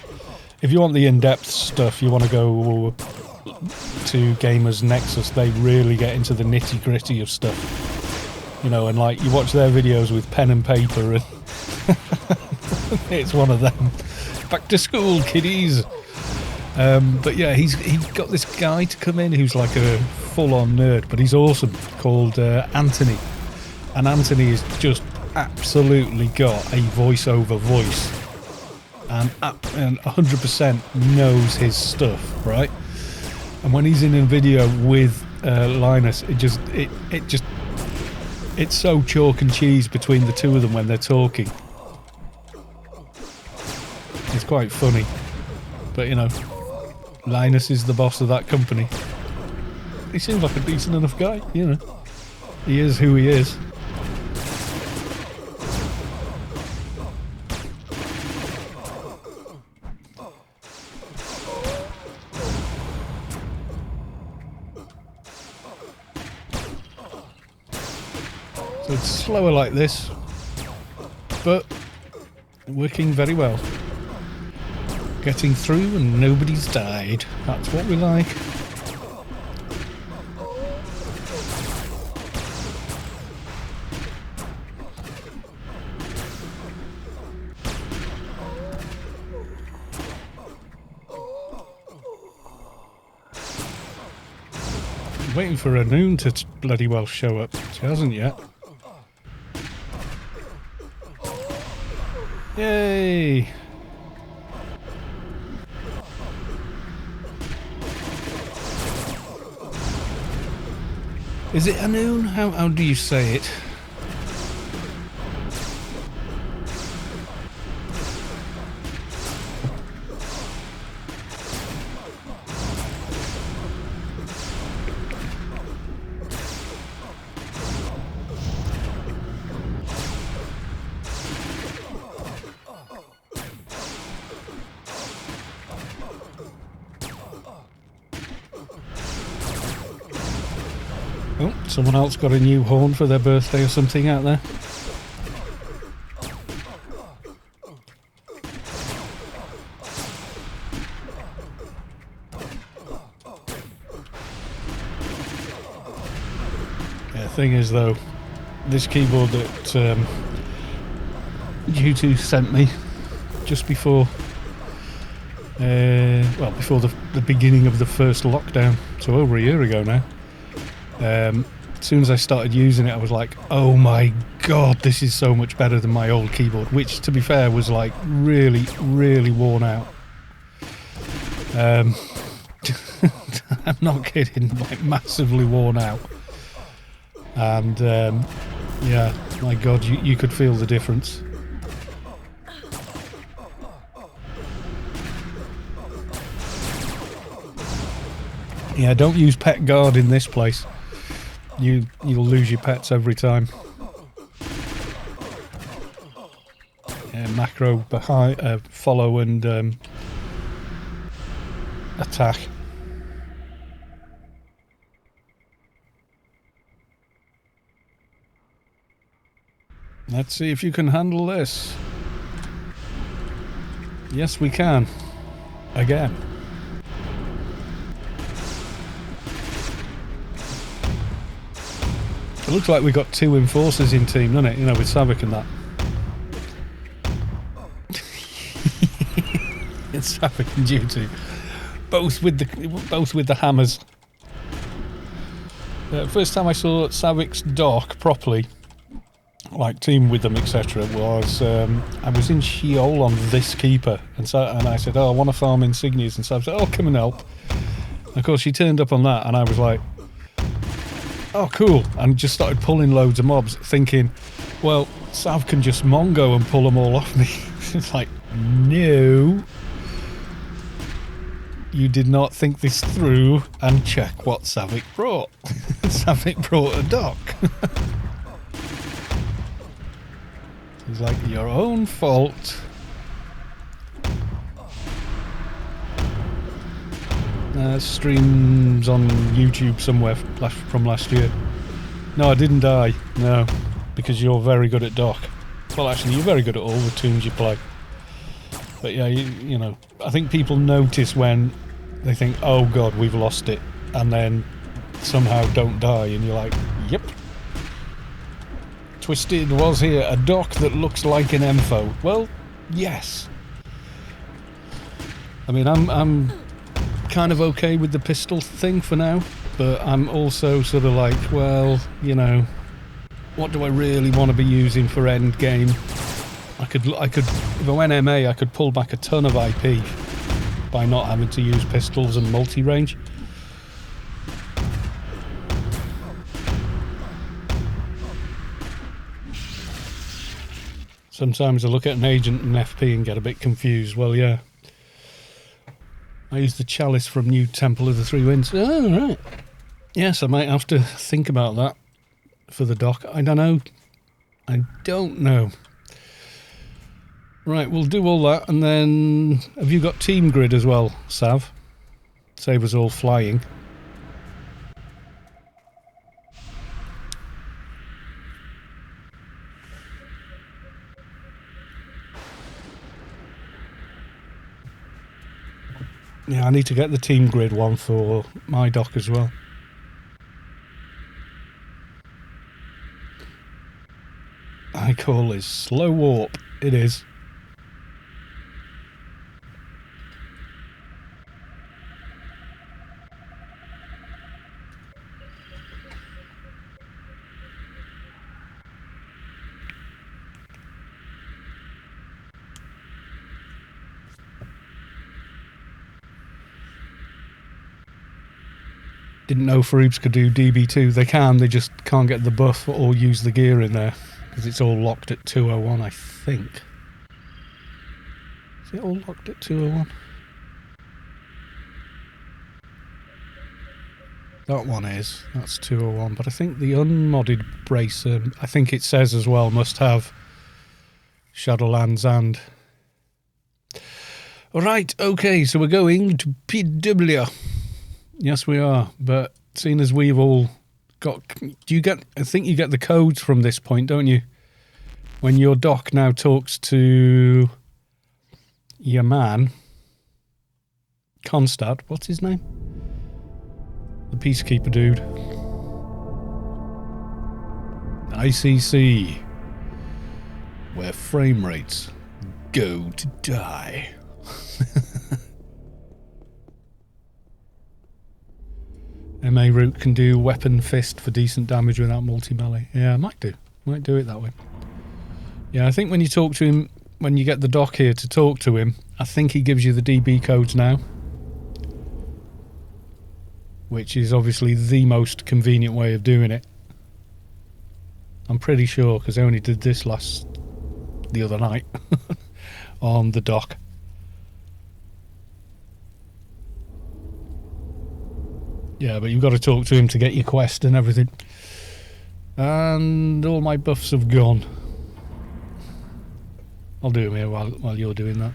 If you want the in-depth stuff, you want to go to Gamers Nexus. They really get into the nitty-gritty of stuff, you know, and like you watch their videos with pen and paper and it's one of them. Back to school, kiddies. But yeah, he got this guy to come in who's like a full-on nerd, but he's awesome, called Anthony. And Anthony has just absolutely got a voiceover voice and 100% knows his stuff, right? And when he's in a video with Linus, it's so chalk and cheese between the two of them when they're talking. It's quite funny, but you know, Linus is the boss of that company. He seems like a decent enough guy, you know. He is who he is. So it's slower like this, but working very well. Getting through and nobody's died. That's what we like. Waiting for a noon to bloody well show up. She hasn't yet. Yay! Is it a noon? How do you say it? Oh, someone else got a new horn for their birthday or something out there. Yeah, the thing is though, this keyboard that you two sent me just before, well, before the beginning of the first lockdown, so over a year ago now. As soon as I started using it, I was like, oh my god, this is so much better than my old keyboard, which, to be fair, was like really, really worn out. I'm not kidding, like massively worn out. And yeah, my god, you could feel the difference. Yeah, don't use pet guard in this place. You'll lose your pets every time. Yeah, macro behind, follow and attack. Let's see if you can handle this. Yes, we can. Again. It looks like we've got two enforcers in team, doesn't it? You know, with Savik and that. It's Savik and you two. Both with the hammers. First time I saw Savik's dock properly, like team with them, etc., was I was in Sheol on this keeper, and I said, "Oh, I want to farm insignias," and Sav said, "Oh, come and help." And of course, she turned up on that, and I was like, "Oh, cool!" And just started pulling loads of mobs, thinking, "Well, Sav can just Mongo and pull them all off me." It's like, no. You did not think this through and check what Savik brought. Savik brought a dock. It's like, your own fault. Streams on YouTube somewhere from last year. No, I didn't die. No, because you're very good at dock. Well, actually, you're very good at all the tunes you play. But yeah, you know, I think people notice when they think, oh god, we've lost it, and then somehow don't die, and you're like, yep. Twisted was here a dock that looks like an Enfo. Well, yes. I mean, I'm kind of okay with the pistol thing for now, but I'm also sort of like, well, you know, what do I really want to be using for end game? I could, if I went MA, I could pull back a ton of IP by not having to use pistols and multi-range. Sometimes I look at an agent and FP and get a bit confused. Well, yeah. I use the chalice from New Temple of the Three Winds. Oh, right. Yes, I might have to think about that for the dock. I don't know. I don't know. Right, we'll do all that, and then have you got team grid as well, Sav? Save us all flying. Yeah, I need to get the team grid one for my dock as well. I call this slow warp. It is. Didn't know Faroubs could do DB2. They can, they just can't get the buff or use the gear in there because it's all locked at 201, I think. Is it all locked at 201? That one is. That's 201. But I think the unmodded bracer, I think it says as well, must have Shadowlands and... Alright, okay, so we're going to PW. Yes, we are. But seeing as we've all got... Do you get... I think you get the codes from this point, don't you? When your doc now talks to your man, Constad, what's his name? The Peacekeeper dude. ICC, where frame rates go to die. MA route can do weapon fist for decent damage without multi-melee. Yeah, I might do. Might do it that way. Yeah, I think when you talk to him, when you get the doc here to talk to him, I think he gives you the DB codes now. Which is obviously the most convenient way of doing it. I'm pretty sure, because I only did this the other night on the dock. Yeah, but you've got to talk to him to get your quest and everything. And all my buffs have gone. I'll do them here while you're doing that.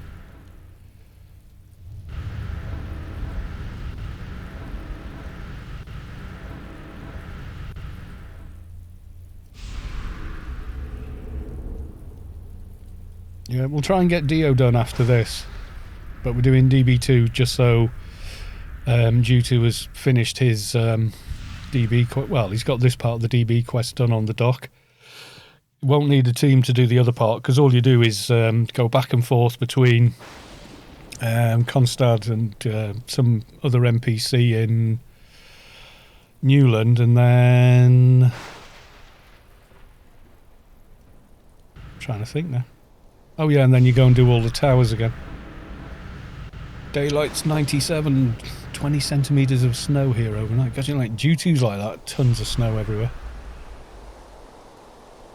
Yeah, we'll try and get Dio done after this. But we're doing DB2 just so G2 has finished his DB... Well, he's got this part of the DB quest done on the dock. You won't need a team to do the other part, because all you do is go back and forth between Constad and some other NPC in Newland, and then... I'm trying to think now. Oh yeah, and then you go and do all the towers again. Daylight's 97, 20 centimetres of snow here overnight. Guys, you know, like G2's like that, tons of snow everywhere.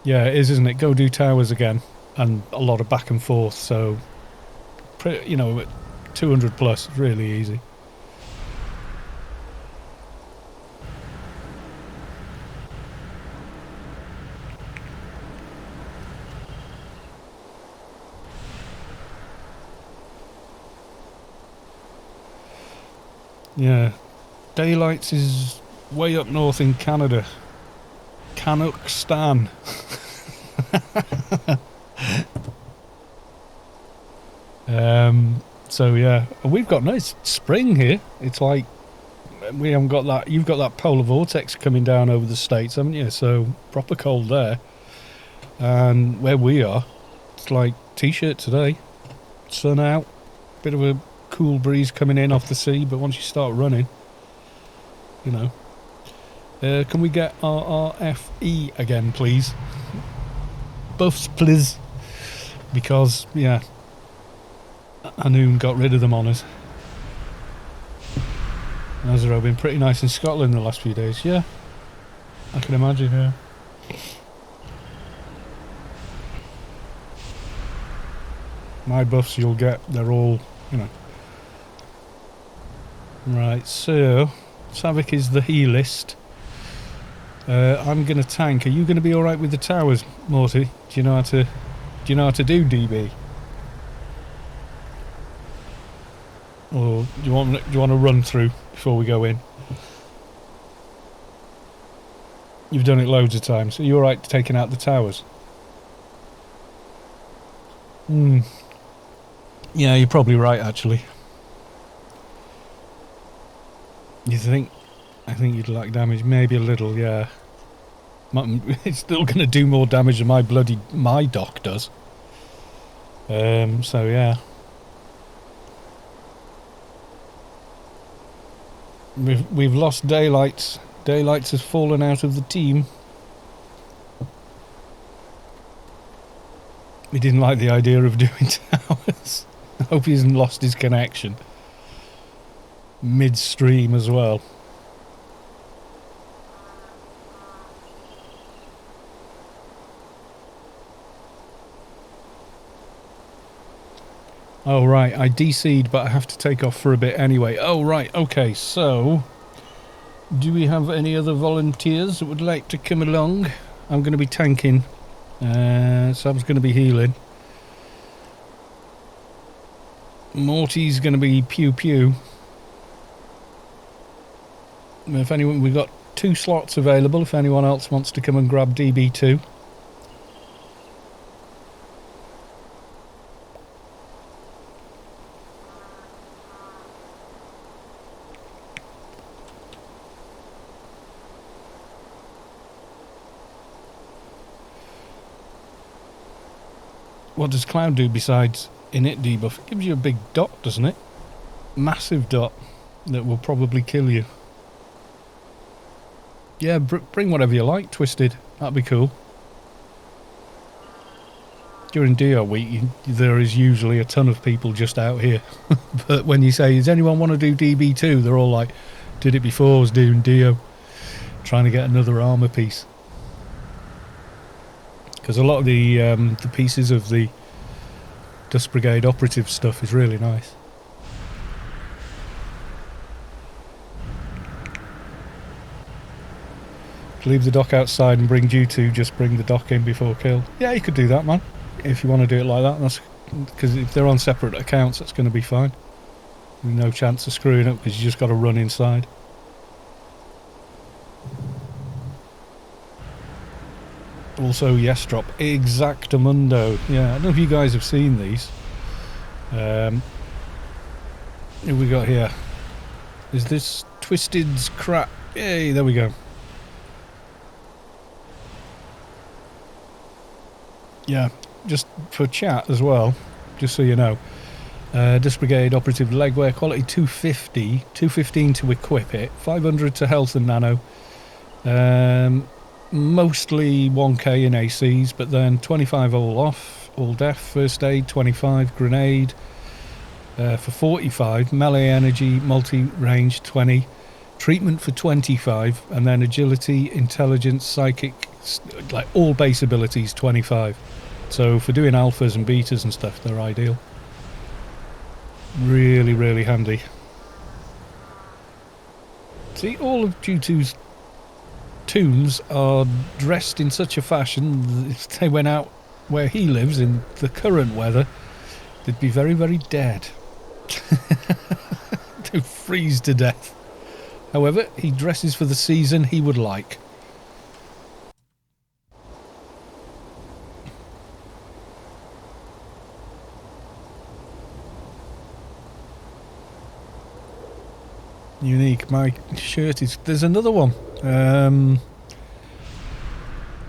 Yeah, it is, isn't it? Go do towers again, and a lot of back and forth, so, you know, 200 plus, really easy. Yeah, Daylights is way up north in Canada. Canuckstan. So yeah, we've got nice spring here. It's like we haven't got that. You've got that polar vortex coming down over the States, haven't you? So proper cold there. And where we are, it's like t-shirt today. Sun out, bit of a cool breeze coming in off the sea, but once you start running, you know. Can we get RRFE again, please? Buffs, please. Because, yeah, Anoon got rid of them on us. Nazaro been pretty nice in Scotland the last few days. Yeah, I can imagine, yeah. My buffs you'll get, they're all, you know. Right, so Savik is the healist. I'm gonna tank. Are you gonna be alright with the towers, Morty? Do you know how to do DB? Or do you want to run through before we go in? You've done it loads of times. Are you alright taking out the towers? Yeah, you're probably right actually. You think? I think you'd like damage, maybe a little, yeah. It's still going to do more damage than my dock does. So yeah. We've lost Daylights. Daylights has fallen out of the team. He didn't like the idea of doing towers. I hope he hasn't lost his connection. Midstream as well. Oh right, I DC'd but I have to take off for a bit anyway. Oh right, okay, so do we have any other volunteers that would like to come along? I'm going to be tanking. Sam's going to be healing. Morty's going to be pew pew. If anyone, we've got 2 slots available if anyone else wants to come and grab DB2. What does Cloud do besides init debuff? It gives you a big dot, doesn't it? Massive dot that will probably kill you. Yeah, bring whatever you like, Twisted. That'd be cool. During DR week, there is usually a ton of people just out here. But when you say, does anyone want to do DB2? They're all like, did it before, was doing Dio. Trying to get another armour piece. Because a lot of the pieces of the Dust Brigade operative stuff is really nice. Leave the dock outside and bring G2, just bring the dock in before kill. Yeah, you could do that, man. If you want to do it like that, that's because if they're on separate accounts, that's going to be fine. No chance of screwing up because you just got to run inside. Also, yes, drop Exactamundo. Yeah, I don't know if you guys have seen these. Who we got here? Is this Twisted's crap? Yay, there we go. Yeah, just for chat as well, just so you know. Dust Brigade operative legwear quality 250, 215 to equip it, 500 to health and nano. Mostly 1k in ACs, but then 25 all off, all def, first aid 25, grenade for 45, melee energy, multi-range 20, treatment for 25, and then agility, intelligence, psychic, like all base abilities 25. So for doing alphas and betas and stuff, they're ideal. Really, really handy. See, all of G2's tombs are dressed in such a fashion that if they went out where he lives in the current weather, they'd be very, very dead. They'd freeze to death. However, he dresses for the season he would like. Unique. My shirt is... There's another one.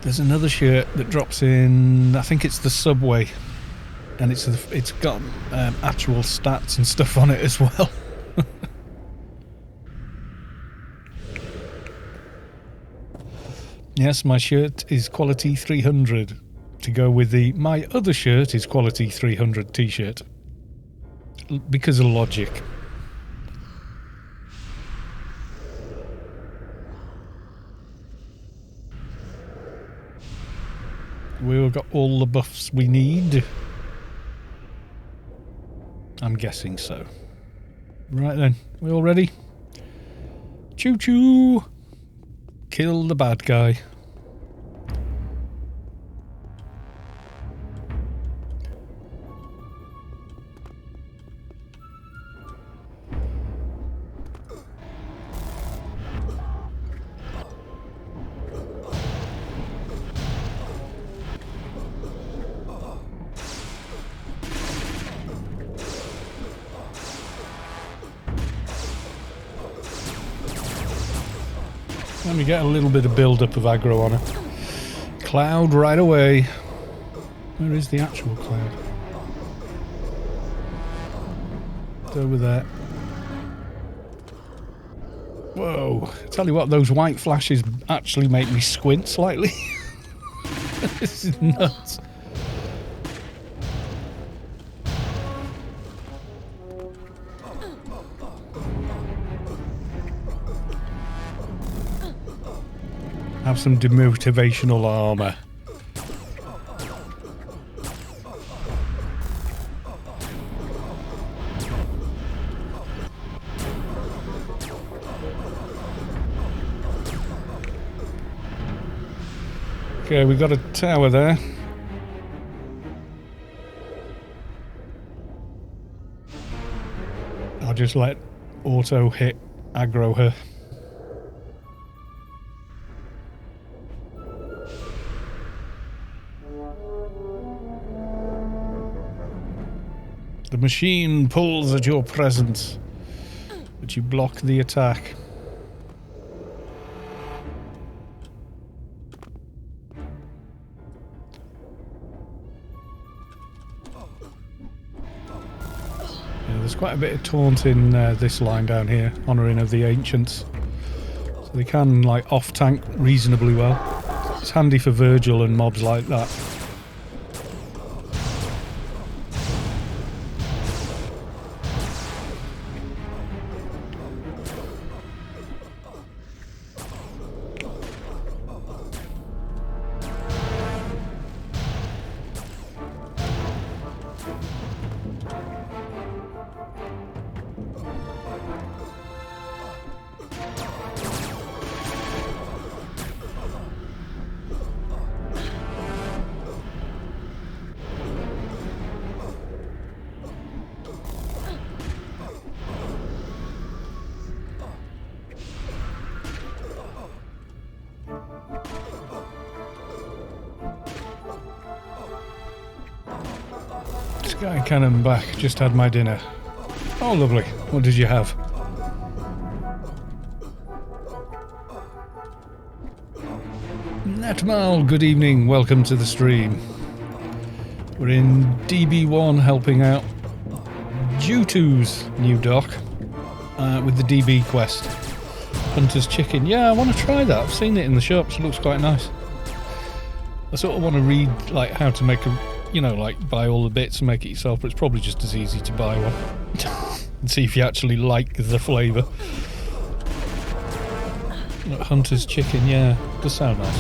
There's another shirt that drops in... I think it's the Subway. And it's got actual stats and stuff on it as well. Yes, my shirt is quality 300. To go with my other shirt is quality 300 t-shirt. Because of logic. We've got all the buffs we need. I'm guessing so. Right then, we all ready? Choo choo! Kill the bad guy. Let me get a little bit of build-up of aggro on her. Cloud right away. Where is the actual cloud? It's over there. Whoa. I tell you what, those white flashes actually make me squint slightly. This is nuts. Have some demotivational armor. Okay, we got a tower there. I'll just let auto hit aggro her. The machine pulls at your presence, but you block the attack. Yeah, there's quite a bit of taunt in this line down here, honouring of the ancients. So they can, like, off-tank reasonably well. It's handy for Virgil and mobs like that. Sky cannon back, just had my dinner. Oh lovely, what did you have? Netmal, good evening, welcome to the stream. We're in DB1 helping out Jutu's new dock with the DB quest. Hunter's Chicken, yeah I want to try that, I've seen it in the shops, it looks quite nice. I sort of want to read like how to make a, you know, like buy all the bits and make it yourself, but it's probably just as easy to buy one and see if you actually like the flavour. Look, Hunter's Chicken, yeah, does sound nice.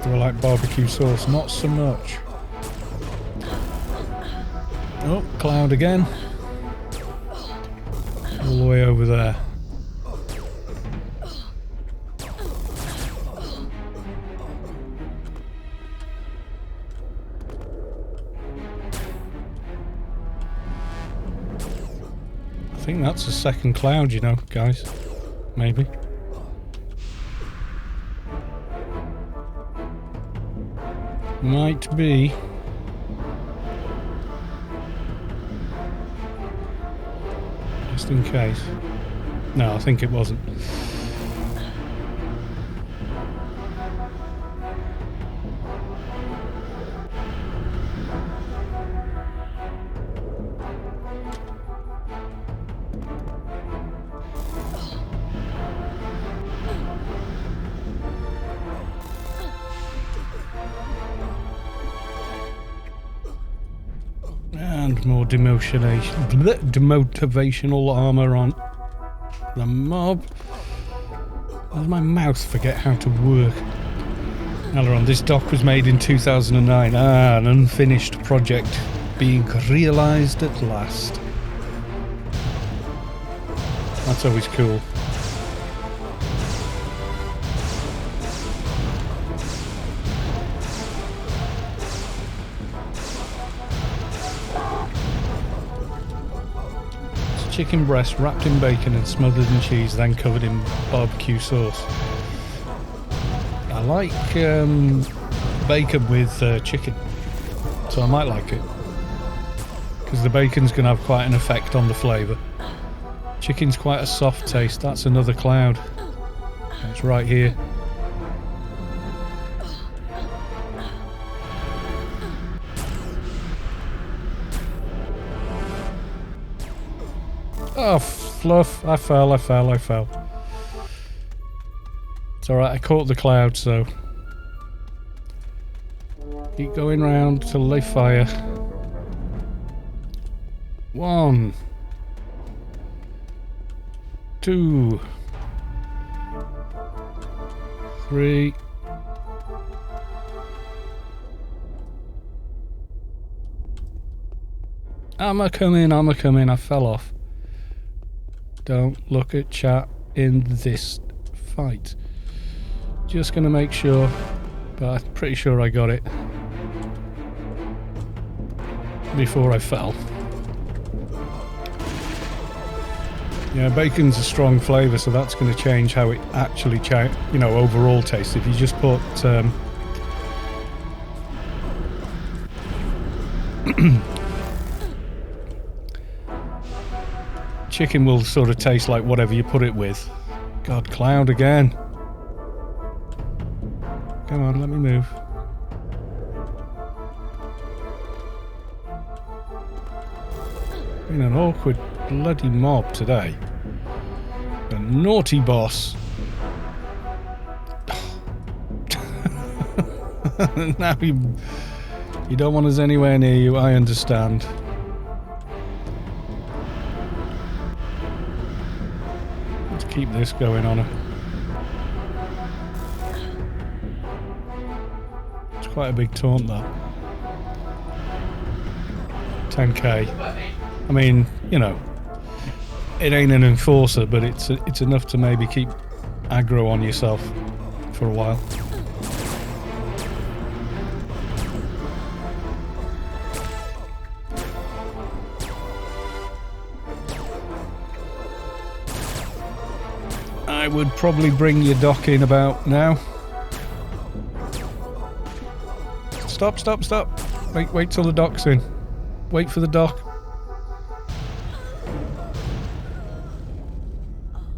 Do I like barbecue sauce? Not so much. Oh, cloud again. All the way over there. I think that's a second cloud, you know, guys. Maybe. Might be. Just in case. No, I think it wasn't. And more demotivational armor on the mob. Does my mouth forget how to work? Aileron, this dock was made in 2009. An unfinished project being realised at last. That's always cool. Chicken breast wrapped in bacon and smothered in cheese, then covered in barbecue sauce. I like bacon with chicken. It's so I might like it. Because the bacon's going to have quite an effect on the flavour. Chicken's quite a soft taste. That's another cloud. It's right here. Oh, fluff. I fell. It's alright, I caught the cloud, so... Keep going round till they fire. 1, 2, 3. I'm a coming, I fell off. Don't look at chat in this fight. Just gonna make sure, but I'm pretty sure I got it before I fell. Yeah, bacon's a strong flavour, so that's going to change how it actually, overall tastes. If you just put chicken will sort of taste like whatever you put it with. God, cloud again. Come on, let me move. Been an awkward bloody mob today. A naughty boss. Now you don't want us anywhere near you, I understand. Let's keep this going on her. It's quite a big taunt, that. 10k. I mean, it ain't an enforcer, but it's enough to maybe keep aggro on yourself for a while. I would probably bring your dock in about now. Stop. Wait till the dock's in. Wait for the dock.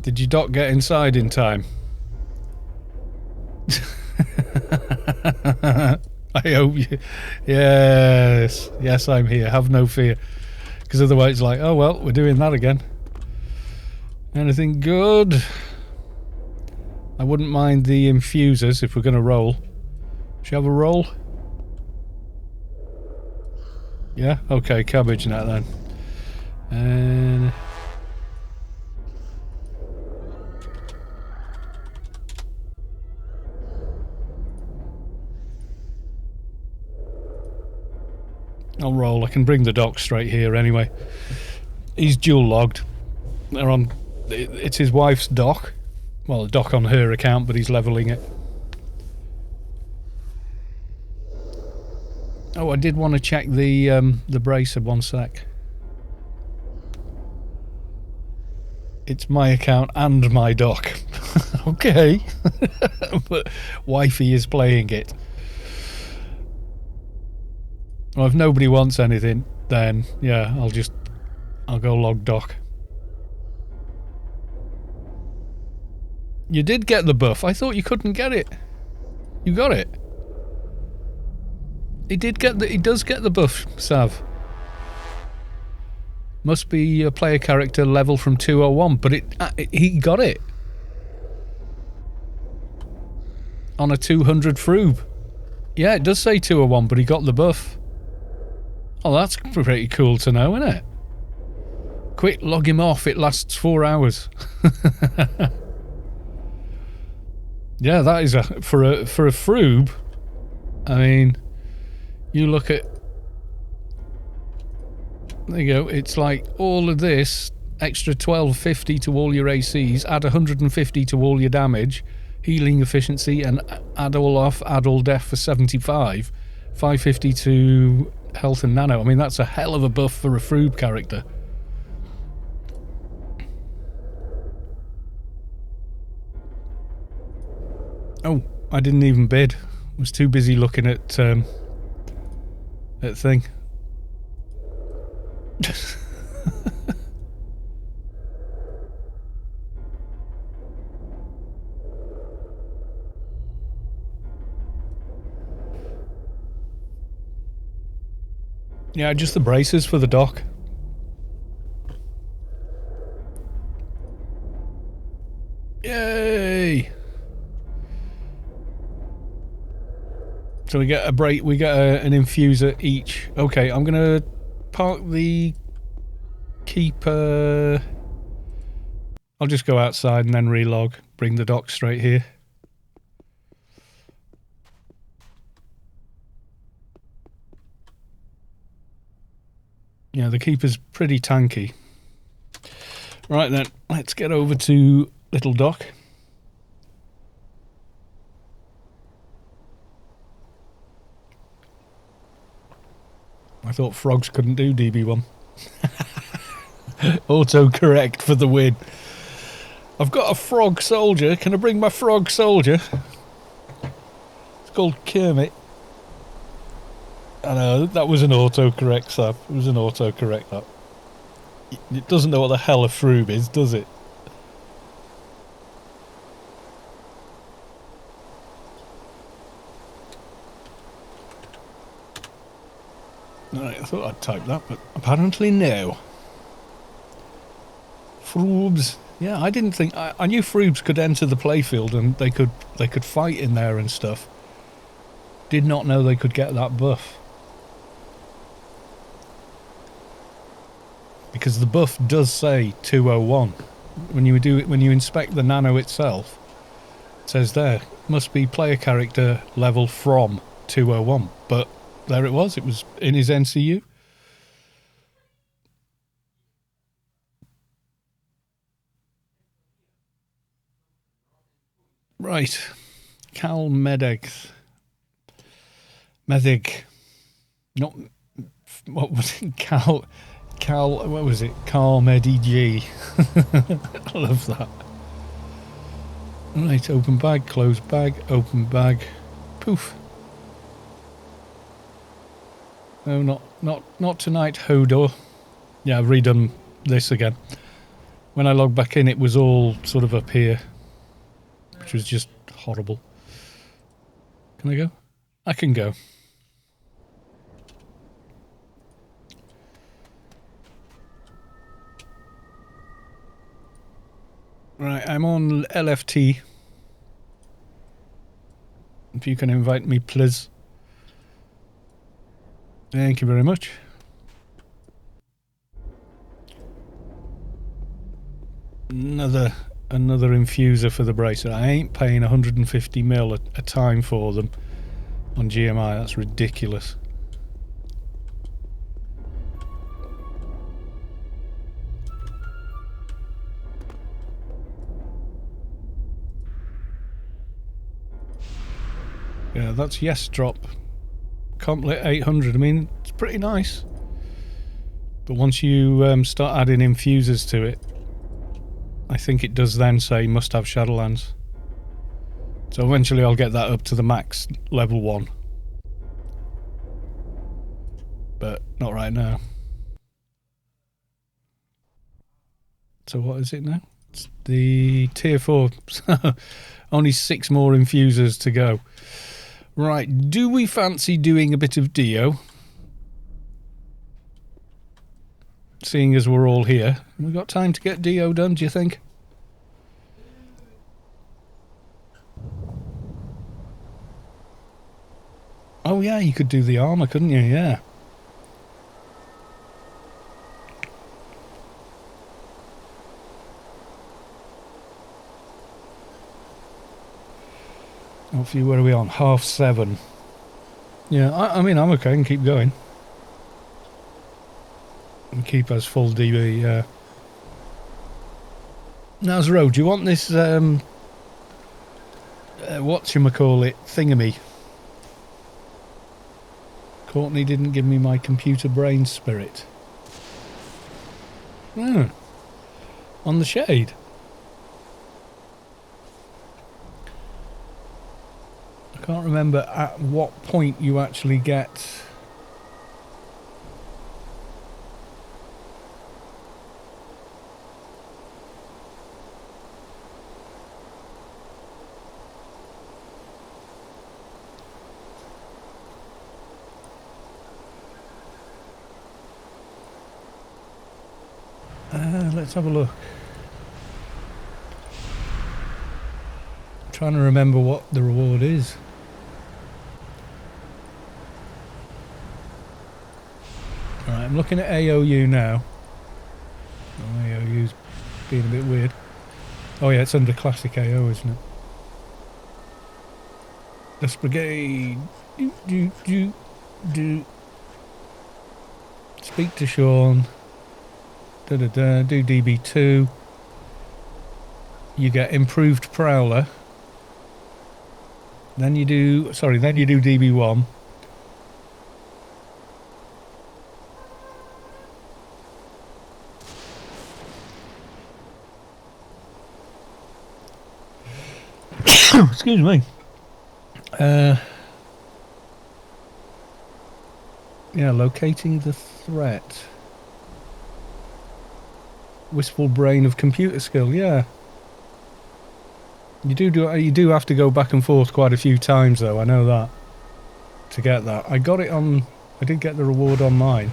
Did your dock get inside in time? I hope you... Yes, I'm here. Have no fear. Because otherwise it's like, oh well, we're doing that again. Anything good? I wouldn't mind the infusers if we're going to roll. Should I have a roll? Yeah? Okay, cabbage now then. And... I'll roll. I can bring the dock straight here anyway. He's dual logged. They're on. It's his wife's dock. Well, a dock on her account, but he's leveling it. Oh, I did want to check the bracer. 1 sec. It's my account and my dock. Okay, but wifey is playing it. Well, if nobody wants anything, then yeah, I'll go log dock. You did get the buff. I thought you couldn't get it. You got it. He does get the buff, Sav. Must be a player character level from 201, but he got it on a 200 froob. Yeah, it does say 201, but he got the buff. Oh, that's pretty cool to know, isn't it? Quick, log him off. It lasts 4 hours. Yeah, that is for a froob. I mean, you look at. There you go. It's like all of this extra 1250 to all your ACs, add 150 to all your damage, healing efficiency, and add all def for 75, 550 to health and nano. I mean, that's a hell of a buff for a froob character. Oh, I didn't even bid. I was too busy looking at that thing. Yeah, just the braces for the dock. Yay! So we get a break. We get an infuser each. Okay, I'm gonna park the keeper. I'll just go outside and then relog. Bring the dock straight here. Yeah, the keeper's pretty tanky. Right then, let's get over to Little Dock. I thought frogs couldn't do DB1. Auto-correct for the win. I've got a frog soldier. Can I bring my frog soldier? It's called Kermit. I know, that was an auto-correct, Sam. It was an auto-correct, that. It doesn't know what the hell a froob is, does it? Right, I thought I'd type that, but apparently no. Froobs. Yeah, I didn't think... I knew Froobs could enter the playfield and they could fight in there and stuff. Did not know they could get that buff. Because the buff does say 201. When you inspect the nano itself, it says there, must be player character level from 201. But there it was in his NCU. Right. Cal Medic. Not... What was it? Cal... What was it? Carl Medi G. I love that. Right, open bag, close bag, open bag. Poof. No, not tonight, Hodor. Yeah, I've redone this again. When I logged back in, it was all sort of up here, which was just horrible. Can I go? I can go. Right, I'm on LFT. If you can invite me, please. Thank you very much. Another infuser for the bracer. I ain't paying 150 mil a time for them on GMI. That's ridiculous. Yeah, that's yes drop. Complet 800. I mean, it's pretty nice. But once you start adding infusers to it, I think it does then say must have Shadowlands. So eventually I'll get that up to the max level 1. But not right now. So what is it now? It's the tier 4. Only 6 more infusers to go. Right, do we fancy doing a bit of Dio? Seeing as we're all here. Have we got time to get Dio done, do you think? Oh yeah, you could do the armour, couldn't you? Yeah. Hopefully, where are we on? 7:30. Yeah, I mean, I'm okay and keep going. And keep us full DB, yeah. Nazro, do you want this, whatchamacallit, thingamy? Courtney didn't give me my computer brain spirit. Hmm. On the shade. I can't remember at what point you actually get Let's have a look. I'm trying to remember what the reward is. Alright, I'm looking at AOU now. Oh, AOU's being a bit weird. Oh yeah, it's under Classic AO, isn't it? This brigade. Do. Speak to Sean. Do DB2. You get improved Prowler. Then you do DB1. Excuse me. Yeah, locating the threat. Wistful brain of computer skill, yeah. You do have to go back and forth quite a few times though, I know that. To get that. I did get the reward on mine.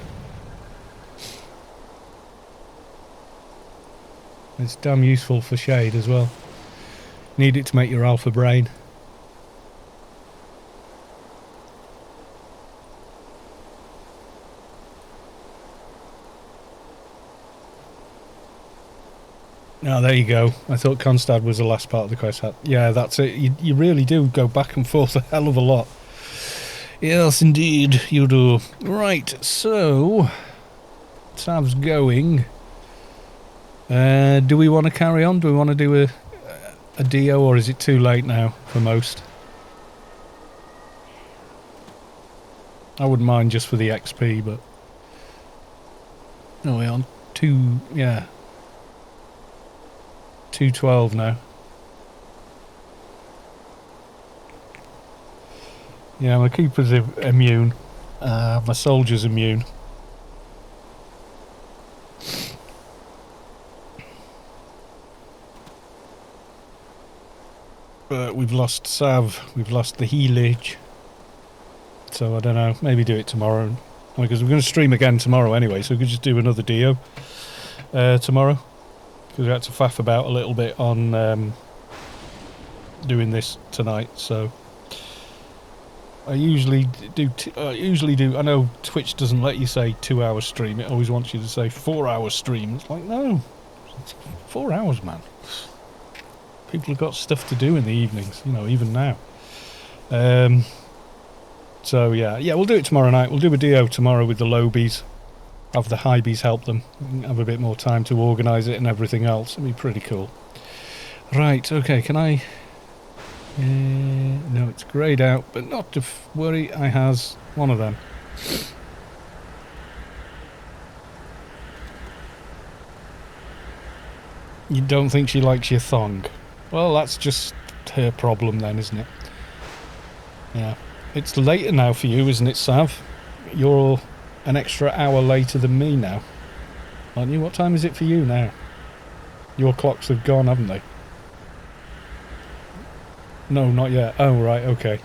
It's damn useful for shade as well. Need it to make your alpha brain. Oh, there you go. I thought Constad was the last part of the quest. Yeah, that's it. You really do go back and forth a hell of a lot. Yes, indeed, you do. Right, so... Sav's going. Do we want to carry on? Do we want to do a DO, or is it too late now for most? I wouldn't mind just for the XP, but... Oh, we're on 2... Yeah. 212 now. Yeah, my keeper's immune. My soldier's immune. But we've lost Sav, we've lost the healage. So I don't know, maybe do it tomorrow. Because we're going to stream again tomorrow anyway, so we could just do another DO tomorrow. Because we had to faff about a little bit on doing this tonight, so I usually do. I know Twitch doesn't let you say 2 hour stream; it always wants you to say 4 hour stream. It's like, no, it's 4 hours, man. People have got stuff to do in the evenings, you know, even now. So yeah, we'll do it tomorrow night. We'll do a DO tomorrow with the lobies. Have the highbies help them, have a bit more time to organise it and everything else. It'd be pretty cool. Right, okay, can I... no, it's greyed out, but not to worry, I has one of them. You don't think she likes your thong? Well, that's just her problem then, isn't it? Yeah. It's later now for you, isn't it, Sav? You're... an extra hour later than me now, aren't you? What time is it for you now? Your clocks have gone, haven't they? No, not yet. Oh, right, okay.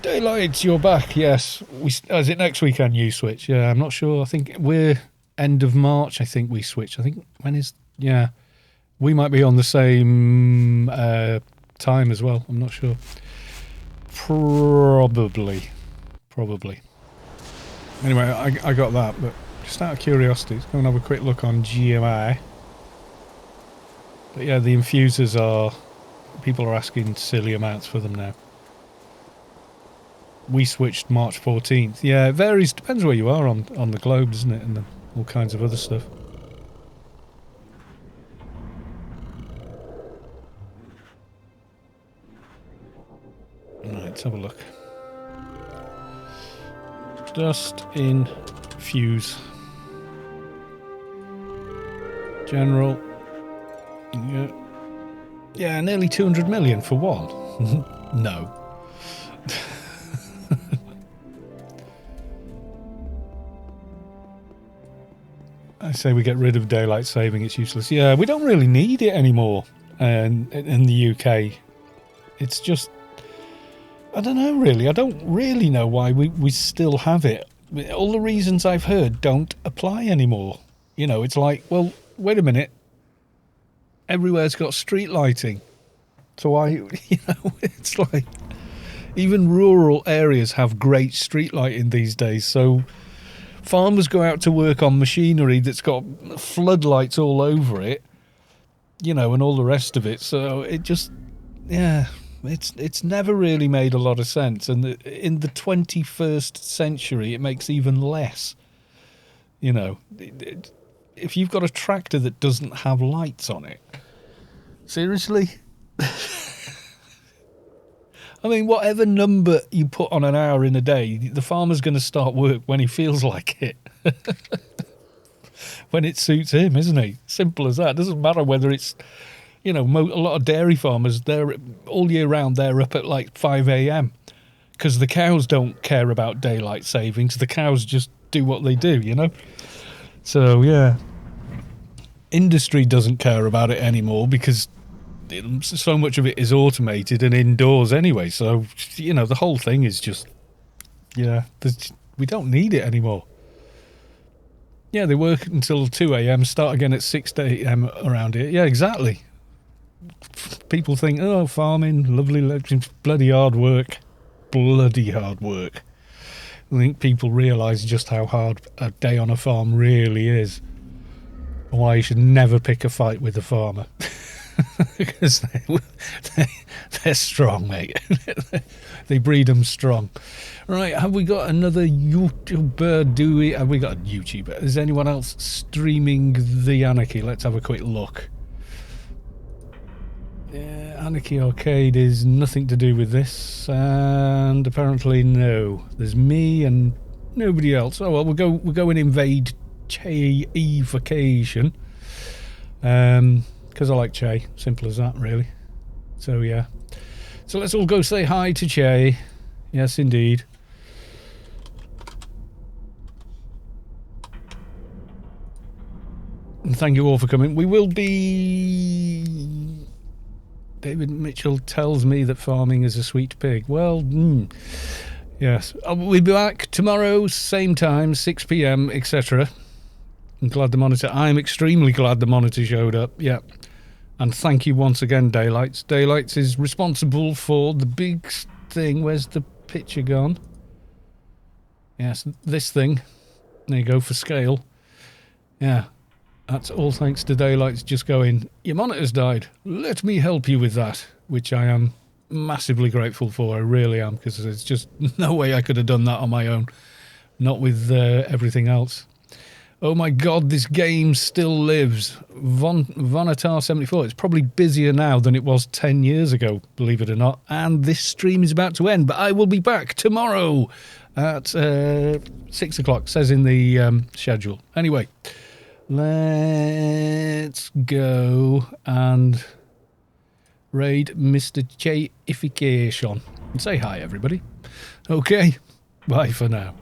Daylights, you're back, yes. Is it next weekend you switch? Yeah, I'm not sure. I think we're end of March, I think we switch. I think, when is... Yeah. We might be on the same time as well. I'm not sure. Probably. Anyway, I got that, but just out of curiosity, let's go and have a quick look on GMI. But yeah, the infusers are... People are asking silly amounts for them now. We switched March 14th. Yeah, it varies. Depends where you are on the globe, doesn't it? And all kinds of other stuff. Right, let's have a look. Just in fuse. General. Yeah, nearly 200 million for one. No. I say we get rid of daylight saving, it's useless. Yeah, we don't really need it anymore in the UK. It's just... I don't know, really. I don't really know why we still have it. All the reasons I've heard don't apply anymore. You know, it's like, well, wait a minute. Everywhere's got street lighting. So it's like, even rural areas have great street lighting these days. So farmers go out to work on machinery that's got floodlights all over it, you know, and all the rest of it. So it just, yeah, it's never really made a lot of sense. And in the 21st century, it makes even less. You know, if you've got a tractor that doesn't have lights on it, seriously? I mean, whatever number you put on an hour in a day, the farmer's going to start work when he feels like it. When it suits him, isn't he? Simple as that. Doesn't matter whether it's, you know, a lot of dairy farmers, they're all year round, they're up at like 5 a.m. because the cows don't care about daylight savings. The cows just do what they do, you know? So, yeah. Industry doesn't care about it anymore because so much of it is automated and indoors anyway. So, you know, the whole thing is just, yeah, we don't need it anymore. Yeah, they work until 2 a.m., start again at 6 a.m. around here. Yeah, exactly. People think, oh, farming, lovely, bloody hard work. Bloody hard work. I think people realise just how hard a day on a farm really is. And why you should never pick a fight with a farmer. Because they're strong, mate. They breed them strong. Right, have we got another YouTuber? Have we got a YouTuber? Is anyone else streaming the Anarchy? Let's have a quick look. Yeah, Anarchy Arcade is nothing to do with this, and apparently no. There's me and nobody else. Oh well, we'll go and invade Che Vacation. Because I like Che. Simple as that, really. So, yeah. So let's all go say hi to Che. Yes, indeed. And thank you all for coming. We will be... David Mitchell tells me that farming is a sweet pig. Well, yes. We'll be back tomorrow, same time, 6 p.m, etc. I'm glad the monitor... I'm extremely glad the monitor showed up. Yeah. And thank you once again, Daylights. Daylights is responsible for the big thing. Where's the picture gone? Yes, this thing. There you go, for scale. Yeah. That's all thanks to Daylights just going, your monitor's died. Let me help you with that. Which I am massively grateful for. I really am. Because there's just no way I could have done that on my own. Not with everything else. Oh my god, this game still lives. Vonatar74. It's probably busier now than it was 10 years ago, believe it or not. And this stream is about to end, but I will be back tomorrow at 6 o'clock, says in the schedule. Anyway, let's go and raid Mr. Chaification. And say hi, everybody. Okay, bye for now.